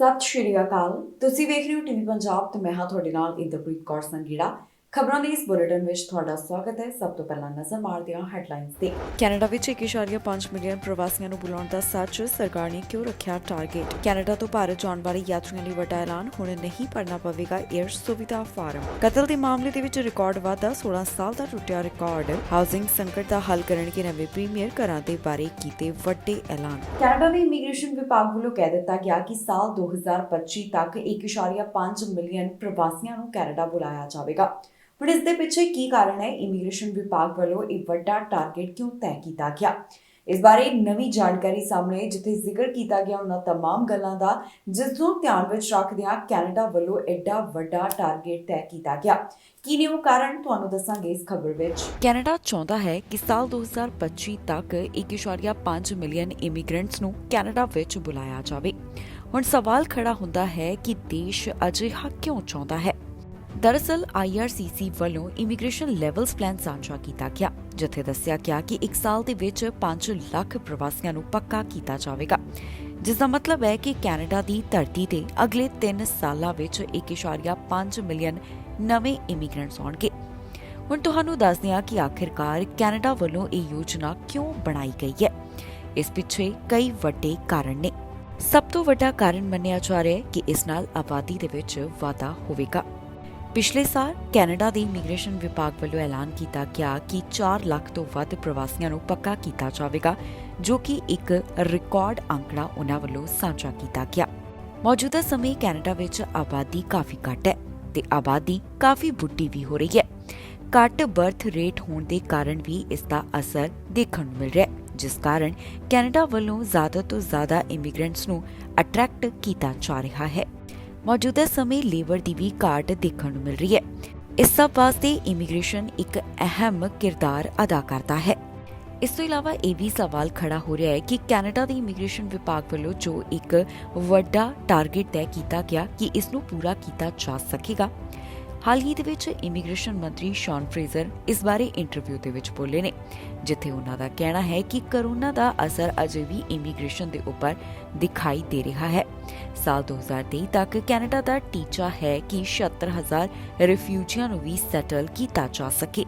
ਸਤਿ ਸ਼੍ਰੀ ਅਕਾਲ। ਤੁਸੀਂ ਵੇਖ ਰਹੇ ਹੋ ਟੀਵੀ ਪੰਜਾਬ ਤੇ ਮੈਂ ਹਾਂ ਤੁਹਾਡੇ ਨਾਲ ਇੰਦਰਪ੍ਰੀਤ ਕੌਰ ਸੰਗੀੜਾ। ਖਬਰਾਂ ਦੇ ਇਸ ਬੁਲੇਟਿਨ ਵਿੱਚ ਤੁਹਾਡਾ ਸਵਾਗਤ ਹੈ। ਸਭ ਤੋਂ ਪਹਿਲਾਂ ਨਜ਼ਰ ਮਾਰਦੇ ਹਾਂ ਹੈਡਲਾਈਨਸ ਤੇ। ਕੈਨੇਡਾ ਵਿੱਚ 1.5 ਮਿਲੀਅਨ ਪ੍ਰਵਾਸੀਆਂ ਨੂੰ ਬੁਲਾਉਣ ਦਾ ਸੱਚ, ਸਰਕਾਰ ਨੇ ਕਿਉਂ ਰੱਖਿਆ ਟਾਰਗੇਟ। ਕੈਨੇਡਾ ਤੋਂ ਭਾਰਤ ਜਾਣ ਵਾਲੇ ਯਾਤਰੀਆਂ ਲਈ ਵੱਡਾ ਐਲਾਨ, ਹੁਣ ਨਹੀਂ ਭਰਨਾ ਪਵੇਗਾ ਏਅਰ ਸੁਵਿਧਾ ਫਾਰਮ। ਕਤਲ ਦੇ ਮਾਮਲੇ ਦੇ ਵਿੱਚ ਰਿਕਾਰਡ ਵਾਧਾ, 16 ਸਾਲ ਦਾ ਟੁੱਟਿਆ ਰਿਕਾਰਡ। ਹਾਊਸਿੰਗ ਸੰਕਟ ਦਾ ਹੱਲ ਕਰਨਗੇ ਨਵੇਂ ਪ੍ਰੀਮੀਅਰ, ਘਰਾਂ ਦੇ ਬਾਰੇ ਕੀਤੇ ਵੱਡੇ ਐਲਾਨ। ਕੈਨੇਡਾ ਦੇ ਇਮੀਗ੍ਰੇਸ਼ਨ ਵਿਭਾਗ ਵੱਲੋਂ ਕਹਿ ਦਿੱਤਾ ਗਿਆ ਕਿ ਸਾਲ 2025 ਤੱਕ 1.5 ਮਿਲੀਅਨ ਪ੍ਰਵਾਸੀਆਂ ਨੂੰ ਕੈਨੇਡਾ ਬੁਲਾਇਆ ਜਾਵੇਗਾ। ਹੁਣ ਇਸ ਦੇ ਪਿੱਛੇ ਕੀ ਕਾਰਨ ਹੈ? ਇਮੀਗ੍ਰੇਸ਼ਨ ਵਿਭਾਗ ਵੱਲੋਂ ਇਹ ਵੱਡਾ ਟਾਰਗੇਟ ਕਿਉਂ ਤੈਅ ਕੀਤਾ ਗਿਆ? ਇਸ ਬਾਰੇ ਨਵੀਂ ਜਾਣਕਾਰੀ ਸਾਹਮਣੇ, ਜਿੱਥੇ ਜ਼ਿਕਰ ਕੀਤਾ ਗਿਆ ਉਹਨਾਂ तमाम ਗੱਲਾਂ ਦਾ, ਜਿਸ ਨੂੰ ਧਿਆਨ ਵਿੱਚ ਰੱਖਦਿਆਂ ਕੈਨੇਡਾ ਵੱਲੋਂ ਐਡਾ ਵੱਡਾ ਟਾਰਗੇਟ ਤੈਅ ਕੀਤਾ ਗਿਆ। ਕੀ ਨੇ ਉਹ ਕਾਰਨ, ਤੁਹਾਨੂੰ ਦੱਸਾਂਗੇ ਇਸ ਖਬਰ ਵਿੱਚ। ਕੈਨੇਡਾ ਚਾਹੁੰਦਾ ਹੈ ਕਿ ਸਾਲ 2025 ਤੱਕ 1.5 ਮਿਲੀਅਨ ਇਮੀਗ੍ਰੈਂਟਸ ਨੂੰ ਕੈਨੇਡਾ ਵਿੱਚ ਬੁਲਾਇਆ ਜਾਵੇ। ਹੁਣ ਸਵਾਲ ਖੜਾ ਹੁੰਦਾ ਹੈ ਕਿ ਦੇਸ਼ ਅਜਿਹਾ ਕਿਉਂ ਚਾਹੁੰਦਾ ਹੈ। ਦਰਅਸਲ IRCC ਵੱਲੋਂ ਇਮੀਗ੍ਰੇਸ਼ਨ ਲੈਵਲਸ ਪਲਾਨ ਸਾਂਝਾ ਕੀਤਾ ਗਿਆ, ਜਿੱਥੇ ਦੱਸਿਆ ਗਿਆ ਕਿ 1 ਸਾਲ ਦੇ ਵਿੱਚ 5 ਲੱਖ ਪ੍ਰਵਾਸੀਆਂ ਨੂੰ ਪੱਕਾ ਕੀਤਾ ਜਾਵੇਗਾ, ਜਿਸ ਦਾ ਮਤਲਬ ਹੈ ਕਿ ਕੈਨੇਡਾ ਦੀ ਧਰਤੀ ਤੇ ਅਗਲੇ 3 ਸਾਲਾਂ ਵਿੱਚ 1.5 ਮਿਲੀਅਨ ਨਵੇਂ ਇਮੀਗ੍ਰੈਂਟਸ ਆਉਣਗੇ। ਹੁਣ ਤੁਹਾਨੂੰ ਦੱਸਦੇ ਹਾਂ ਕਿ ਆਖਿਰਕਾਰ ਕੈਨੇਡਾ ਵੱਲੋਂ ਇਹ ਯੋਜਨਾ ਕਿਉਂ ਬਣਾਈ ਗਈ ਹੈ। ਇਸ ਪਿੱਛੇ ਕਈ ਵੱਡੇ ਕਾਰਨ ਨੇ। ਸਭ ਤੋਂ ਵੱਡਾ ਕਾਰਨ ਮੰਨਿਆ ਜਾ ਰਿਹਾ ਹੈ ਕਿ ਇਸ ਨਾਲ ਆਬਾਦੀ ਦੇ ਵਿੱਚ ਵਾਧਾ ਹੋਵੇਗਾ। ਪਿਛਲੇ ਸਾਲ ਕੈਨੇਡਾ ਦੇ ਇਮੀਗ੍ਰੇਸ਼ਨ ਵਿਭਾਗ ਵੱਲੋਂ ਐਲਾਨ ਕੀਤਾ ਗਿਆ ਕਿ 4 ਲੱਖ ਤੋਂ ਵੱਧ ਪ੍ਰਵਾਸੀਆਂ ਨੂੰ ਪੱਕਾ ਕੀਤਾ ਜਾਵੇਗਾ, ਜੋ ਕਿ ਇੱਕ ਰਿਕਾਰਡ ਅੰਕੜਾ ਉਹਨਾਂ ਵੱਲੋਂ ਸਾਂਝਾ ਕੀਤਾ ਗਿਆ। ਮੌਜੂਦਾ ਸਮੇਂ ਕੈਨੇਡਾ ਵਿੱਚ ਆਬਾਦੀ ਕਾਫੀ ਘੱਟ ਹੈ ਤੇ ਆਬਾਦੀ ਕਾਫੀ ਬੁੱਢੀ ਵੀ ਹੋ ਰਹੀ ਹੈ। ਘੱਟ ਬਰਥ ਰੇਟ ਹੋਣ ਦੇ ਕਾਰਨ ਵੀ ਇਸ ਦਾ ਅਸਰ ਦੇਖਣ ਨੂੰ ਮਿਲ ਰਿਹਾ ਹੈ, ਜਿਸ ਕਾਰਨ ਕੈਨੇਡਾ ਵੱਲੋਂ ਜ਼ਿਆਦਾ ਤੋਂ ਜ਼ਿਆਦਾ ਇਮੀਗ੍ਰੈਂਟਸ ਨੂੰ ਅਟਰੈਕਟ ਕੀਤਾ ਜਾ ਰਿਹਾ ਹੈ। ਮੌਜੂਦਾ ਸਮੇਂ ਲੇਬਰ ਦੀ ਵੀ ਘਾਟ ਦੇਖਣ ਨੂੰ ਮਿਲ ਰਹੀ ਹੈ। ਇਸ ਸਭ ਵਾਸਤੇ ਇਮੀਗ੍ਰੇਸ਼ਨ ਇੱਕ ਅਹਿਮ ਕਿਰਦਾਰ ਅਦਾ ਕਰਦਾ ਹੈ। ਇਸ ਤੋਂ ਇਲਾਵਾ ਇਹ ਵੀ ਸਵਾਲ ਖੜਾ ਹੋ ਰਿਹਾ ਹੈ ਕਿ ਕੈਨੇਡਾ ਦੇ ਇਮੀਗ੍ਰੇਸ਼ਨ ਵਿਭਾਗ ਵੱਲੋਂ ਜੋ ਇੱਕ ਵੱਡਾ ਟਾਰਗੇਟ ਤੈਅ ਕੀਤਾ ਗਿਆ, ਕਿ ਇਸ ਨੂੰ ਪੂਰਾ ਕੀਤਾ ਜਾ ਸਕੇਗਾ। ਹਾਲ ਹੀ ਦੇ ਵਿੱਚ ਇਮੀਗ੍ਰੇਸ਼ਨ ਮੰਤਰੀ ਸ਼ੌਨ ਫਰੇਜ਼ਰ ਇਸ ਬਾਰੇ ਇੰਟਰਵਿਊ ਦੇ ਵਿੱਚ ਬੋਲੇ ਨੇ, ਜਿੱਥੇ ਉਹਨਾਂ ਦਾ ਕਹਿਣਾ ਹੈ ਕਿ ਕਰੋਨਾ ਦਾ ਅਸਰ ਅਜੇ ਵੀ ਇਮੀਗ੍ਰੇਸ਼ਨ ਦੇ ਉੱਪਰ ਦਿਖਾਈ ਦੇ ਰਿਹਾ ਹੈ। ਸਾਲ 2023 ਤੱਕ ਕੈਨੇਡਾ ਦਾ ਟੀਚਾ ਹੈ ਕਿ 76,000 ਰਿਫਿਊਜੀਆਂ ਨੂੰ ਵੀ ਸੈਟਲ ਕੀਤਾ ਜਾ ਸਕੇ।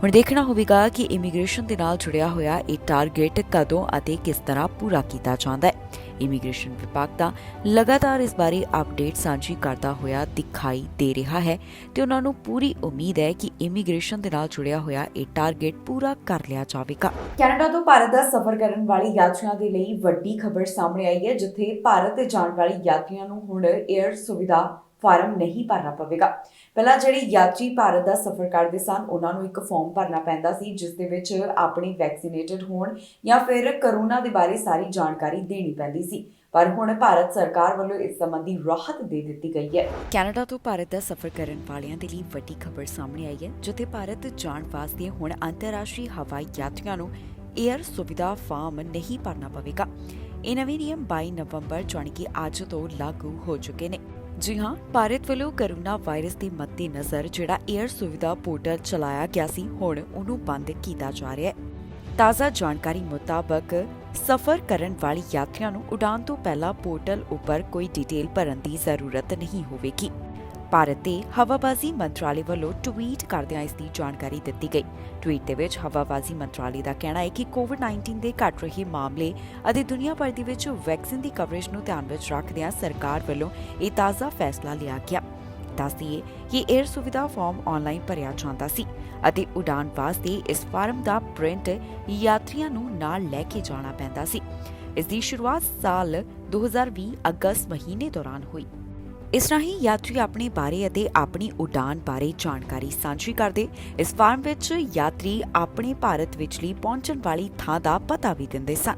ਹੁਣ ਦੇਖਣਾ ਹੋਵੇਗਾ ਕਿ ਇਮੀਗ੍ਰੇਸ਼ਨ ਦੇ ਨਾਲ ਜੁੜਿਆ ਹੋਇਆ ਇਹ ਟਾਰਗੇਟ ਕਦੋਂ ਅਤੇ ਕਿਸ ਤਰ੍ਹਾਂ ਪੂਰਾ ਕੀਤਾ ਜਾਂਦਾ ਹੈ। ਇਮੀਗ੍ਰੇਸ਼ਨ ਵਿਭਾਗ ਦਾ ਲਗਾਤਾਰ ਇਸ ਬਾਰੇ ਅਪਡੇਟ ਸਾਂਝੀ ਕਰਦਾ ਹੋਇਆ ਦਿਖਾਈ ਦੇ ਰਿਹਾ ਹੈ ਤੇ ਉਹਨਾਂ ਨੂੰ ਪੂਰੀ ਉਮੀਦ ਹੈ ਕਿ ਇਮੀਗ੍ਰੇਸ਼ਨ ਦੇ ਨਾਲ ਜੁੜਿਆ ਹੋਇਆ ਇਹ ਟਾਰਗੇਟ ਪੂਰਾ ਕਰ ਲਿਆ ਜਾਵੇਗਾ। ਕੈਨੇਡਾ ਤੋਂ ਭਾਰਤ ਦਾ ਸਫ਼ਰ ਕਰਨ ਵਾਲੇ ਯਾਤਰੀਆਂ ਦੇ ਲਈ ਵੱਡੀ ਖਬਰ ਸਾਹਮਣੇ ਆਈ ਹੈ, ਜਿੱਥੇ ਭਾਰਤ ਜਾਣ ਵਾਲੇ ਯਾਤਰੀਆਂ ਨੂੰ ਹੁਣ ਏਅਰ ਸੁਵਿਧਾ ਫਾਰਮ ਨਹੀਂ ਭਰਨਾ ਪਵੇਗਾ। ਪਹਿਲਾਂ ਜਿਹੜੇ ਯਾਤਰੀ ਭਾਰਤ ਦਾ ਸਫ਼ਰ ਕਰਦੇ ਸਨ, ਉਹਨਾਂ ਨੂੰ ਇੱਕ ਫਾਰਮ ਭਰਨਾ ਪੈਂਦਾ ਸੀ, ਜਿਸ ਦੇ ਵਿੱਚ ਆਪਣੀ ਵੈਕਸੀਨੇਟਡ ਹੋਣ ਜਾਂ ਫਿਰ ਕਰੋਨਾ ਦੇ ਬਾਰੇ ਸਾਰੀ ਜਾਣਕਾਰੀ ਦੇਣੀ ਪੈਂਦੀ ਸੀ। ਪਰ ਹੁਣ ਭਾਰਤ ਸਰਕਾਰ ਵੱਲੋਂ ਇਸ ਸੰਬੰਧੀ ਰਾਹਤ ਦੇ ਦਿੱਤੀ ਗਈ ਹੈ। ਕੈਨੇਡਾ ਤੋਂ ਭਾਰਤ ਦਾ ਸਫ਼ਰ ਕਰਨ ਵਾਲਿਆਂ ਦੇ ਲਈ ਵੱਡੀ ਖਬਰ ਸਾਹਮਣੇ ਆਈ ਹੈ, ਜਿੱਥੇ ਭਾਰਤ ਜਾਣ ਵਾਸਤੇ ਹੁਣ ਅੰਤਰਰਾਸ਼ਟਰੀ ਹਵਾਈ ਯਾਤਰੀਆਂ ਨੂੰ ਏਅਰ ਸੁਵਿਧਾ ਫਾਰਮ ਨਹੀਂ ਭਰਨਾ ਪਵੇਗਾ। ਇਹ ਨਵੇਂ ਨਿਯਮ 22 ਨਵੰਬਰ ਜਾਣੀ ਕਿ ਅੱਜ ਤੋਂ ਲਾਗੂ ਹੋ ਚੁੱਕੇ ਨੇ। ਜੀ ਹਾਂ, ਭਾਰਤ ਵੱਲੋਂ ਕਰੋਨਾ ਵਾਇਰਸ ਦੇ ਮੱਦੇਨਜ਼ਰ ਜਿਹੜਾ ਏਅਰ ਸੁਵਿਧਾ ਪੋਰਟਲ ਚਲਾਇਆ ਗਿਆ ਸੀ, ਹੁਣ ਉਹਨੂੰ ਬੰਦ ਕੀਤਾ ਜਾ ਰਿਹਾ ਹੈ। ਤਾਜ਼ਾ ਜਾਣਕਾਰੀ ਮੁਤਾਬਕ ਸਫ਼ਰ ਕਰਨ ਵਾਲੇ ਯਾਤਰੀਆਂ ਨੂੰ ਉਡਾਣ ਤੋਂ ਪਹਿਲਾਂ ਪੋਰਟਲ ਉੱਪਰ ਕੋਈ ਡਿਟੇਲ ਭਰਨ ਦੀ ਜ਼ਰੂਰਤ ਨਹੀਂ ਹੋਵੇਗੀ। ਭਾਰਤ ਦੇ ਹਵਾਬਾਜ਼ੀ ਮੰਤਰਾਲੇ ਵੱਲੋਂ ਟਵੀਟ ਕਰਦਿਆਂ ਇਸ ਦੀ ਜਾਣਕਾਰੀ ਦਿੱਤੀ ਗਈ। ਟਵੀਟ ਦੇ ਵਿੱਚ ਹਵਾਬਾਜ਼ੀ ਮੰਤਰਾਲੇ ਦਾ ਕਹਿਣਾ ਹੈ ਕਿ ਕੋਵਿਡ-19 ਦੇ ਘਟ ਰਹੇ ਮਾਮਲੇ ਅਤੇ ਦੁਨੀਆ ਭਰ ਦੇ ਵਿੱਚ ਵੈਕਸੀਨ ਦੀ ਕਵਰੇਜ ਨੂੰ ਧਿਆਨ ਵਿੱਚ ਰੱਖਦਿਆਂ ਸਰਕਾਰ ਵੱਲੋਂ ਇਹ ਤਾਜ਼ਾ ਫੈਸਲਾ ਲਿਆ ਗਿਆ। ਦੱਸ ਦਈਏ ਕਿ ਏਅਰ ਸੁਵਿਧਾ ਫਾਰਮ ਆਨਲਾਈਨ ਭਰਿਆ ਜਾਂਦਾ ਸੀ ਅਤੇ ਉਡਾਣ ਵਾਸਤੇ ਇਸ ਫਾਰਮ ਦਾ ਪ੍ਰਿੰਟ ਯਾਤਰੀਆਂ ਨੂੰ ਨਾਲ ਲੈ ਕੇ ਜਾਣਾ ਪੈਂਦਾ ਸੀ। ਇਸ ਦੀ ਸ਼ੁਰੂਆਤ ਸਾਲ 2020 ਅਗਸਤ ਮਹੀਨੇ ਦੌਰਾਨ ਹੋਈ। ਇਸ ਰਾਹੀਂ ਯਾਤਰੀ ਆਪਣੇ ਬਾਰੇ ਅਤੇ ਆਪਣੀ ਉਡਾਣ ਬਾਰੇ ਜਾਣਕਾਰੀ ਸਾਂਝੀ ਕਰਦੇ। ਇਸ ਫਾਰਮ ਵਿੱਚ ਯਾਤਰੀ ਆਪਣੇ ਭਾਰਤ ਵਿਚਲੀ ਪਹੁੰਚਣ ਵਾਲੀ ਥਾਂ ਦਾ ਪਤਾ ਵੀ ਦਿੰਦੇ ਸਨ।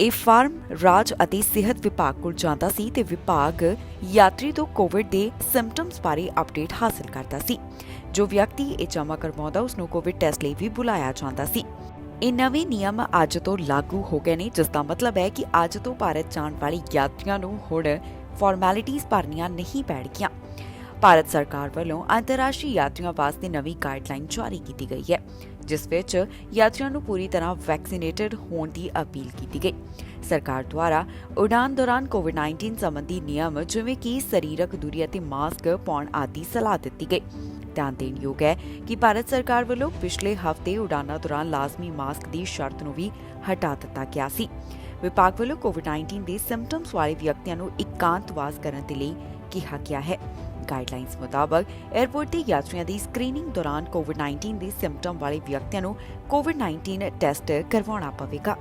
ਇਹ ਫਾਰਮ ਰਾਜ ਅਤੇ ਸਿਹਤ ਵਿਭਾਗ ਕੋਲ ਜਾਂਦਾ ਸੀ ਤੇ ਵਿਭਾਗ ਯਾਤਰੀ ਤੋਂ ਕੋਵਿਡ ਦੇ ਸਿੰਪਟਮਸ ਬਾਰੇ ਅਪਡੇਟ ਹਾਸਲ ਕਰਦਾ ਸੀ। ਜੋ ਵਿਅਕਤੀ ਇਹ ਜਮ੍ਹਾਂ ਕਰਵਾਉਂਦਾ, ਉਸ ਨੂੰ ਕੋਵਿਡ ਟੈਸਟ ਲਈ ਵੀ ਬੁਲਾਇਆ ਜਾਂਦਾ ਸੀ। ਇਹ ਨਵੇਂ ਨਿਯਮ ਅੱਜ ਤੋਂ ਲਾਗੂ ਹੋ ਗਏ ਨੇ, ਜਿਸ ਦਾ ਮਤਲਬ ਹੈ ਕਿ ਅੱਜ ਤੋਂ ਭਾਰਤ ਜਾਣ ਵਾਲੇ ਯਾਤਰੀਆਂ ਨੂੰ ਹੁਣ ਫਾਰਮੈਲਿਟੀਜ਼ ਭਰਨੀਆਂ ਨਹੀਂ ਪੈਣਗੀਆਂ। ਭਾਰਤ ਸਰਕਾਰ ਵੱਲੋਂ ਅੰਤਰਰਾਸ਼ਟਰੀ ਯਾਤਰੀਆਂ ਵਾਸਤੇ ਨਵੀਂ ਗਾਈਡਲਾਈਨ ਜਾਰੀ ਕੀਤੀ ਗਈ ਹੈ, ਜਿਸ ਵਿੱਚ ਯਾਤਰੀਆਂ ਨੂੰ ਪੂਰੀ ਤਰ੍ਹਾਂ ਵੈਕਸੀਨੇਟਡ ਹੋਣ ਦੀ ਅਪੀਲ ਕੀਤੀ ਗਈ। ਸਰਕਾਰ ਦੁਆਰਾ ਉਡਾਨ ਦੌਰਾਨ ਕੋਵਿਡ-19 ਸੰਬੰਧੀ ਨਿਯਮ ਜਿਵੇਂ ਕਿ ਸਰੀਰਕ ਦੂਰੀ ਅਤੇ ਮਾਸਕ ਪਾਉਣ ਆਦਿ ਸਲਾਹ ਦਿੱਤੀ ਗਈ। ਧਿਆਨ ਦੇਣ ਯੋਗ ਹੈ ਕਿ ਭਾਰਤ ਸਰਕਾਰ ਵੱਲੋਂ ਪਿਛਲੇ ਹਫ਼ਤੇ ਉਡਾਨਾਂ ਦੌਰਾਨ ਲਾਜ਼ਮੀ ਮਾਸਕ ਦੀ ਸ਼ਰਤ ਨੂੰ ਵੀ ਹਟਾ ਦਿੱਤਾ ਗਿਆ ਸੀ। ਵਿਭਾਗ ਵੱਲੋਂ ਕੋਵਿਡ-19 ਦੇ ਸਿੰਪਟਮਸ ਵਾਲੇ ਵਿਅਕਤੀਆਂ ਨੂੰ ਇਕਾਂਤਵਾਸ ਕਰਨ ਦੇ ਲਈ ਕਿਹਾ ਗਿਆ ਹੈ। ਗਾਈਡਲਾਈਨਸ ਮੁਤਾਬਕ 에ਅਰਪੋਰਟ ਤੇ ਯਾਤਰੀਆਂ ਦੀ ਸਕਰੀਨਿੰਗ ਦੌਰਾਨ ਕੋਵਿਡ-19 ਦੇ ਸਿੰਪਟਮ ਵਾਲੇ ਵਿਅਕਤੀਆਂ ਨੂੰ ਕੋਵਿਡ-19 ਟੈਸਟ ਕਰਵਾਉਣਾ ਪਵੇਗਾ।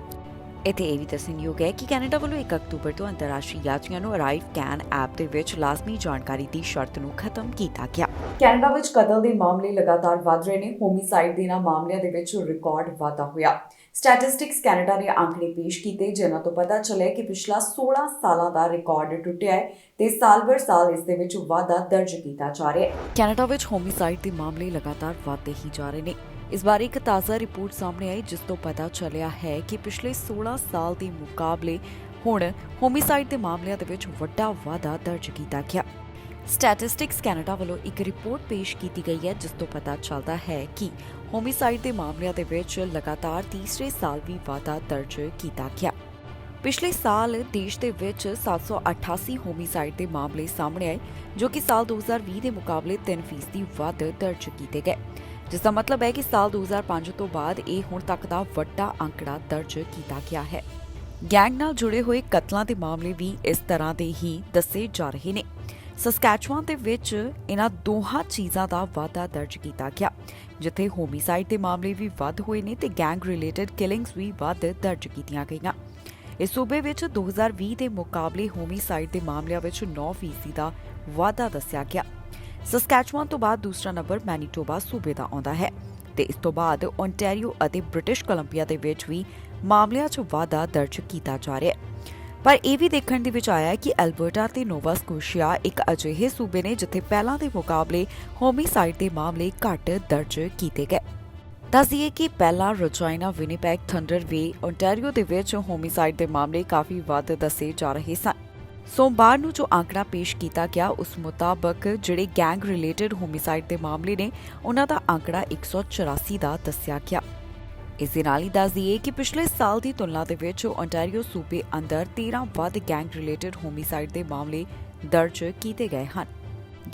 ਇੱਥੇ ਇਹ ਵੀ ਦੱਸਣਯੋਗ ਹੈ ਕਿ ਕੈਨੇਡਾ ਵੱਲੋਂ 1 ਅਕਤੂਬਰ ਤੋਂ ਅੰਤਰਰਾਸ਼ਟਰੀ ਯਾਤਰੀਆਂ ਨੂੰ ਅਰਾਈਵ ਕੈਨ ਐਪ ਦੇ ਵਿੱਚ ਲਾਜ਼ਮੀ ਜਾਣਕਾਰੀ ਦੀ ਸ਼ਰਤ ਨੂੰ ਖਤਮ ਕੀਤਾ ਗਿਆ। ਕੈਨੇਡਾ ਵਿੱਚ ਕਤਲ ਦੇ ਮਾਮਲੇ ਲਗਾਤਾਰ ਵਧ ਰਹੇ ਨੇ। ਹੋਮਿਸਾਈਡ ਦੇ ਇਹਨਾਂ ਮਾਮਲਿਆਂ ਦੇ ਵਿੱਚ ਰਿਕਾਰਡ ਵਾਧਾ ਹੋਇਆ। ਸਟੈਟਿਸਟਿਕਸ ਕੈਨੇਡਾ ਨੇ ਅੰਕੜੇ ਪੇਸ਼ ਕੀਤੇ, ਜਿਨ੍ਹਾਂ ਤੋਂ ਪਤਾ ਚੱਲਿਆ ਕਿ ਪਿਛਲਾ 16 ਸਾਲਾਂ ਦਾ ਰਿਕਾਰਡ ਟੁੱਟਿਆ ਹੈ ਤੇ ਸਾਲ-ਬਰ ਸਾਲ ਇਸ ਦੇ ਵਿੱਚ ਵਾਧਾ ਦਰਜ ਕੀਤਾ ਜਾ ਰਿਹਾ ਹੈ। ਕੈਨੇਡਾ ਵਿੱਚ ਹੋਮਿਸਾਈਡ ਦੇ ਮਾਮਲੇ ਲਗਾਤਾਰ ਵਧਦੇ ਹੀ ਜਾ ਰਹੇ ਨੇ। ਇਸ ਬਾਰੇ ਇੱਕ ਤਾਜ਼ਾ ਰਿਪੋਰਟ ਸਾਹਮਣੇ ਆਈ, ਜਿਸ ਤੋਂ ਪਤਾ ਚੱਲਿਆ ਹੈ ਕਿ ਪਿਛਲੇ 16 ਸਾਲ ਦੇ ਮੁਕਾਬਲੇ ਹੁਣ ਹੋਮਿਸਾਈਡ ਦੇ ਮਾਮਲਿਆਂ ਦੇ ਵਿੱਚ ਵੱਡਾ ਵਾਧਾ ਦਰਜ ਕੀਤਾ ਗਿਆ। ਸਟੈਟਿਸਟਿਕਸ ਕੈਨੇਡਾ ਵੱਲੋਂ ਇੱਕ ਰਿਪੋਰਟ ਪੇਸ਼ ਕੀਤੀ ਗਈ ਹੈ, ਜਿਸ ਤੋਂ ਪਤਾ ਚੱਲਦਾ ਹੈ ਕਿ ਹੋਮਿਸਾਈਡ ਦੇ ਮਾਮਲਿਆਂ ਦੇ ਵਿੱਚ ਲਗਾਤਾਰ ਤੀਸਰੇ ਸਾਲ ਵੀ ਵਾਧਾ ਦਰਜ ਕੀਤਾ ਗਿਆ। ਪਿਛਲੇ ਸਾਲ ਦੇਸ਼ ਦੇ ਵਿੱਚ 788 ਹੋਮਿਸਾਈਡ ਦੇ ਮਾਮਲੇ ਸਾਹਮਣੇ ਆਏ, ਜੋ ਕਿ ਸਾਲ 2020 ਦੇ ਮੁਕਾਬਲੇ 3% ਵੱਧ ਦਰਜ ਕੀਤੇ ਗਏ, ਜਿਸ ਦਾ ਮਤਲਬ ਹੈ ਕਿ ਸਾਲ 2005 ਤੋਂ ਬਾਅਦ ਇਹ ਹੁਣ ਤੱਕ ਦਾ ਵੱਡਾ ਅੰਕੜਾ ਦਰਜ ਕੀਤਾ ਗਿਆ ਹੈ। ਗੈਂਗ ਨਾਲ ਜੁੜੇ ਹੋਏ ਕਤਲਾਂ ਦੇ ਮਾਮਲੇ ਵੀ ਇਸ ਤਰ੍ਹਾਂ ਦੇ ਹੀ ਦੱਸੇ ਜਾ ਰਹੇ ਨੇ। ਸਸਕੈਚੁਆਨ ਦੇ ਵਿੱਚ ਇਹਨਾਂ ਦੋਹਾਂ ਚੀਜ਼ਾਂ ਦਾ ਵਾਧਾ ਦਰਜ ਕੀਤਾ ਗਿਆ, ਜਿੱਥੇ ਹੋਮਿਸਾਈਡ ਦੇ ਮਾਮਲੇ ਵੀ ਵੱਧ ਹੋਏ ਨੇ ਤੇ ਗੈਂਗ ਰਿਲੇਟਡ ਕਿਲਿੰਗਸ ਵੀ ਵੱਧ ਦਰਜ ਕੀਤੀਆਂ ਗਈਆਂ। ਇਸ ਸੂਬੇ ਵਿੱਚ 2020 ਦੇ ਮੁਕਾਬਲੇ ਹੋਮਿਸਾਈਡ ਦੇ ਮਾਮਲਿਆਂ ਵਿੱਚ 9% ਦਾ ਵਾਧਾ ਦੱਸਿਆ ਗਿਆ। ਸਸਕੈਚੁਆਨ ਤੋਂ ਬਾਅਦ ਦੂਸਰਾ ਨੰਬਰ ਮੈਨੀਟੋਬਾ ਸੂਬੇ ਦਾ ਆਉਂਦਾ ਹੈ ਤੇ ਇਸ ਤੋਂ ਬਾਅਦ ਓਨਟਾਰੀਓ ਅਤੇ ਬ੍ਰਿਟਿਸ਼ ਕੋਲੰਬੀਆ ਦੇ ਵਿੱਚ ਵੀ ਮਾਮਲਿਆਂ 'ਚ ਵਾਧਾ ਦਰਜ ਕੀਤਾ ਜਾ ਰਿਹਾ ਹੈ। ਪਰ ਇਹ ਵੀ ਦੇਖਣ ਦੇ ਵਿੱਚ ਆਇਆ ਹੈ ਕਿ ਐਲਬਰਟਾ ਤੇ ਨੋਵਾ ਸਕੋਸ਼ੀਆ ਇੱਕ ਅਜਿਹੇ ਸੂਬੇ ਨੇ ਜਿੱਥੇ ਪਹਿਲਾਂ ਦੇ ਮੁਕਾਬਲੇ ਹੋਮਿਸਾਈਡ ਦੇ ਮਾਮਲੇ ਘੱਟ ਦਰਜ ਕੀਤੇ ਗਏ। ਦੱਸ ਦਈਏ ਕਿ ਪਹਿਲਾਂ ਰਜਾਈਨਾ, ਵਿਨੀਪੈਗ, ਥੰਡਰ ਵੇ, ਓਨਟਾਰੀਓ ਦੇ ਵਿੱਚ ਹੋਮਿਸਾਈਡ ਦੇ ਮਾਮਲੇ ਕਾਫੀ ਵੱਧ ਦੱਸੇ ਜਾ ਰਹੇ ਸਨ। ਸੋਮਵਾਰ ਨੂੰ ਜੋ ਅੰਕੜਾ ਪੇਸ਼ ਕੀਤਾ ਗਿਆ, ਉਸ ਮੁਤਾਬਕ ਜਿਹੜੇ ਗੈਂਗ ਰਿਲੇਟਡ ਹੋਮਿਸਾਈਡ ਦੇ ਮਾਮਲੇ ਨੇ, ਉਹਨਾਂ ਦਾ ਅੰਕੜਾ 184 ਦਾ ਦੱਸਿਆ ਗਿਆ। ਇਸ ਦੇ ਨਾਲ ਹੀ ਦੱਸ ਦਈਏ ਕਿ ਪਿਛਲੇ ਸਾਲ ਦੀ ਤੁਲਨਾ ਦੇ ਵਿੱਚ ਓਨਟਾਰੀਓ ਸੂਬੇ ਅੰਦਰ 13 ਵੱਧ ਗੈਂਗ ਰਿਲੇਟਡ ਹੋਮਿਸਾਈਡ ਦੇ ਮਾਮਲੇ ਦਰਜ ਕੀਤੇ ਗਏ ਹਨ।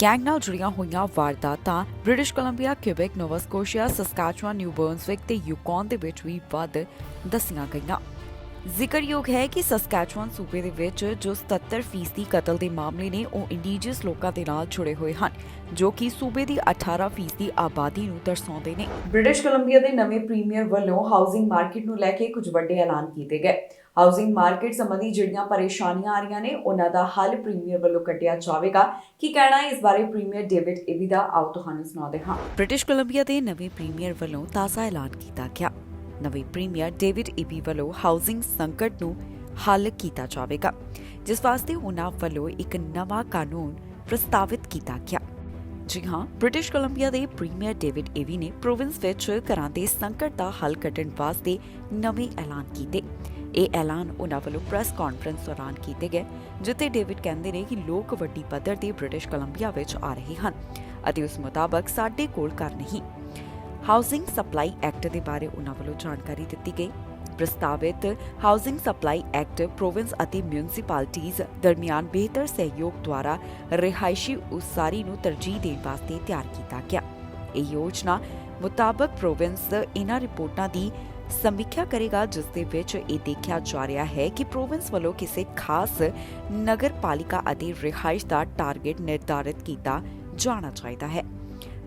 ਗੈਂਗ ਨਾਲ ਜੁੜੀਆਂ ਹੋਈਆਂ ਵਾਰਦਾਤਾਂ British Columbia, Quebec, Nova Scotia, Saskatchewan, New Brunswick ਤੇ ਯੂਕੌਨ ਦੇ ਵਿੱਚ ਵੀ ਵੱਧ ਦੱਸੀਆਂ ਗਈਆਂ। ਜ਼ਿਕਰਯੋਗ ਹੈ ਕਿ ਸਸਕੈਚੁਆਨ ਸੂਬੇ ਦੇ ਵਿੱਚ ਜੋ 77% ਕਤਲ ਦੇ ਮਾਮਲੇ ਨੇ, ਉਹ ਇੰਡੀਜੀਅਸ ਲੋਕਾਂ ਦੇ ਨਾਲ ਜੁੜੇ ਹੋਏ ਹਨ, ਜੋ ਕਿ ਸੂਬੇ ਦੀ 18% ਆਬਾਦੀ ਨੂੰ ਦਰਸਾਉਂਦੇ ਨੇ। ਬ੍ਰਿਟਿਸ਼ ਕੋਲੰਬੀਆ ਦੇ ਨਵੇਂ ਪ੍ਰੀਮੀਅਰ ਵੱਲੋਂ ਹਾਊਸਿੰਗ ਮਾਰਕੀਟ ਨੂੰ ਲੈ ਕੇ ਕੁਝ ਵੱਡੇ ਐਲਾਨ ਕੀਤੇ ਗਏ। ਹਾਊਸਿੰਗ ਮਾਰਕੀਟ ਸੰਬੰਧੀ ਜਿਹੜੀਆਂ ਪਰੇਸ਼ਾਨੀਆਂ ਆ ਰਹੀਆਂ ਨੇ, ਉਹਨਾਂ ਦਾ ਹੱਲ ਪ੍ਰੀਮੀਅਰ ਵੱਲੋਂ ਕੱਢਿਆ ਜਾਵੇਗਾ। ਕੀ ਕਹਿਣਾ ਹੈ ਇਸ ਬਾਰੇ ਪ੍ਰੀਮੀਅਰ ਡੇਵਿਡ ਈਬੀ ਦਾ, ਆਓ ਤੁਹਾਨੂੰ ਸੁਣਾਉਂਦੇ ਹਾਂ। ਬ੍ਰਿਟਿਸ਼ ਕੋਲੰਬੀਆ ਦੇ ਨਵੇਂ ਪ੍ਰੀਮੀਅਰ ਵੱਲੋਂ ਤਾਜ਼ਾ ਐਲਾਨ ਕੀਤਾ ਗਿਆ। ਨਵੇਂ ਪ੍ਰੀਮੀਅਰ ਡੇਵਿਡ ਈਬੀ ਵੱਲੋਂ ਹਾਊਸਿੰਗ ਸੰਕਟ ਨੂੰ ਹੱਲ ਕੀਤਾ ਜਾਵੇਗਾ, ਜਿਸ ਵਾਸਤੇ ਉਹਨਾਂ ਵੱਲੋਂ ਇੱਕ ਨਵਾਂ ਕਾਨੂੰਨ ਪ੍ਰਸਤਾਵਿਤ ਕੀਤਾ ਗਿਆ। ਜੀ ਹਾਂ, ਬ੍ਰਿਟਿਸ਼ ਕੋਲੰਬੀਆ ਦੇ ਪ੍ਰੀਮੀਅਰ ਡੇਵਿਡ ਈਬੀ ਨੇ ਪ੍ਰੋਵਿੰਸ ਵਿੱਚ ਘਰਾਂ ਦੇ ਸੰਕਟ ਦਾ ਹੱਲ ਕੱਢਣ ਵਾਸਤੇ ਨਵੇਂ ਐਲਾਨ ਕੀਤੇ। ਇਹ ਐਲਾਨ ਉਹਨਾਂ ਵੱਲੋਂ ਪ੍ਰੈਸ ਕਾਨਫਰੰਸ ਦੌਰਾਨ ਕੀਤੇ ਗਏ, ਜਿੱਥੇ ਡੇਵਿਡ ਕਹਿੰਦੇ ਨੇ ਕਿ ਲੋਕ ਵੱਡੀ ਪੱਧਰ ਤੇ ਬ੍ਰਿਟਿਸ਼ ਕੋਲੰਬੀਆ ਵਿੱਚ ਆ ਰਹੇ ਹਨ ਅਤੇ ਉਸ ਮੁਤਾਬਕ ਸਾਡੇ ਕੋਲ ਘਰ ਨਹੀਂ। ਹਾਊਸਿੰਗ ਸਪਲਾਈ ਐਕਟ ਦੇ ਬਾਰੇ ਉਹਨਾਂ ਵੱਲੋਂ ਜਾਣਕਾਰੀ ਦਿੱਤੀ ਗਈ। ਪ੍ਰਸਤਾਵਿਤ ਹਾਊਸਿੰਗ ਸਪਲਾਈ ਐਕਟ ਪ੍ਰੋਵਿੰਸ ਅਤੇ ਮਿਊਨਿਸਪੈਲਿਟੀਜ਼ ਦਰਮਿਆਨ ਬਿਹਤਰ ਸਹਿਯੋਗ ਦੁਆਰਾ ਰਿਹਾਇਸ਼ੀ ਉਸਾਰੀ ਨੂੰ ਤਰਜੀਹ ਦੇਣ ਵਾਸਤੇ ਤਿਆਰ ਕੀਤਾ ਗਿਆ। ਇਹ ਯੋਜਨਾ ਮੁਤਾਬਕ ਪ੍ਰੋਵਿੰਸ ਇਹਨਾਂ ਰਿਪੋਰਟਾਂ ਦੀ ਸਮੀਖਿਆ ਕਰੇਗਾ, ਜਿਸ ਦੇ ਵਿੱਚ ਇਹ ਦੇਖਿਆ ਜਾ ਰਿਹਾ ਹੈ ਕਿ ਪ੍ਰੋਵਿੰਸ ਵੱਲੋਂ ਕਿਸੇ ਖਾਸ ਨਗਰ ਪਾਲਿਕਾ ਅਤੇ ਰਿਹਾਇਸ਼ ਦਾ ਟਾਰਗੇਟ ਨਿਰਧਾਰਿਤ ਕੀਤਾ ਜਾਣਾ ਚਾਹੀਦਾ ਹੈ।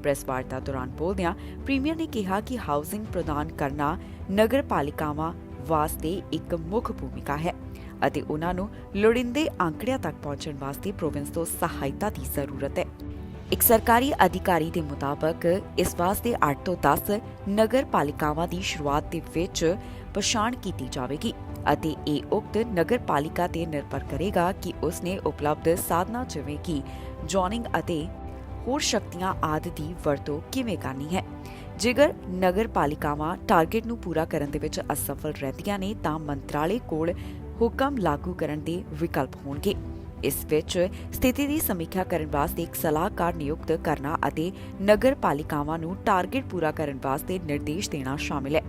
ਪ੍ਰੈਸ ਵਾਰਤਾ ਦੌਰਾਨ ਬੋਲਦਿਆਂ ਪ੍ਰੀਮੀਅਰ ਨੇ ਕਿਹਾ ਕਿ ਹਾਊਸਿੰਗ ਪ੍ਰਦਾਨ ਕਰਨਾ ਨਗਰ ਪਾਲਿਕਾਵਾਂ ਵਾਸਤੇ ਇੱਕ ਮੁੱਖ ਭੂਮਿਕਾ ਹੈ ਅਤੇ ਉਹਨਾਂ ਨੂੰ ਲੋੜੀਂਦੇ ਅੰਕੜਿਆਂ ਤੱਕ ਪਹੁੰਚਣ ਵਾਸਤੇ ਪ੍ਰੋਵਿੰਸ ਤੋਂ ਸਹਾਇਤਾ ਦੀ ਜ਼ਰੂਰਤ ਹੈ। ਇੱਕ ਸਰਕਾਰੀ ਅਧਿਕਾਰੀ ਦੇ ਮੁਤਾਬਕ ਇਸ ਵਾਸਤੇ 8 ਤੋਂ 10 ਨਗਰ ਪਾਲਿਕਾਵਾਂ ਦੀ ਸ਼ੁਰੂਆਤ ਦੇ ਵਿੱਚ ਪਛਾਣ ਕੀਤੀ ਜਾਵੇਗੀ ਅਤੇ ਇਹ ਉਕਤ ਨਗਰ ਪਾਲਿਕਾ ਤੇ ਨਿਰਭਰ ਕਰੇਗਾ ਕਿ ਉਸਨੇ ਉਪਲਬਧ ਸਾਧਨਾਂ ਜਿਵੇਂ ਕਿ ਜ਼ੋਨਿੰਗ ਅਤੇ ਹੋਰ ਸ਼ਕਤੀਆਂ ਆਦਿ ਦੀ ਵਰਤੋਂ ਕਿਵੇਂ ਕਰਨੀ ਹੈ। ਜੇਕਰ ਨਗਰ ਪਾਲਿਕਾਵਾਂ ਟਾਰਗੇਟ ਨੂੰ ਪੂਰਾ ਕਰਨ ਦੇ ਵਿੱਚ ਅਸਫਲ ਰਹਿੰਦੀਆਂ ਨੇ ਤਾਂ ਮੰਤਰਾਲੇ ਕੋਲ ਹੁਕਮ ਲਾਗੂ ਕਰਨ ਦੇ ਵਿਕਲਪ ਹੋਣਗੇ। ਇਸ ਵਿੱਚ ਸਥਿਤੀ ਦੀ ਸਮੀਖਿਆ ਕਰਨ ਵਾਸਤੇ ਇੱਕ ਸਲਾਹਕਾਰ ਨਿਯੁਕਤ ਕਰਨਾ ਅਤੇ ਨਗਰ ਪਾਲਿਕਾਵਾਂ ਨੂੰ ਟਾਰਗੇਟ ਪੂਰਾ ਕਰਨ ਵਾਸਤੇ ਨਿਰਦੇਸ਼ ਦੇਣਾ ਸ਼ਾਮਿਲ ਹੈ।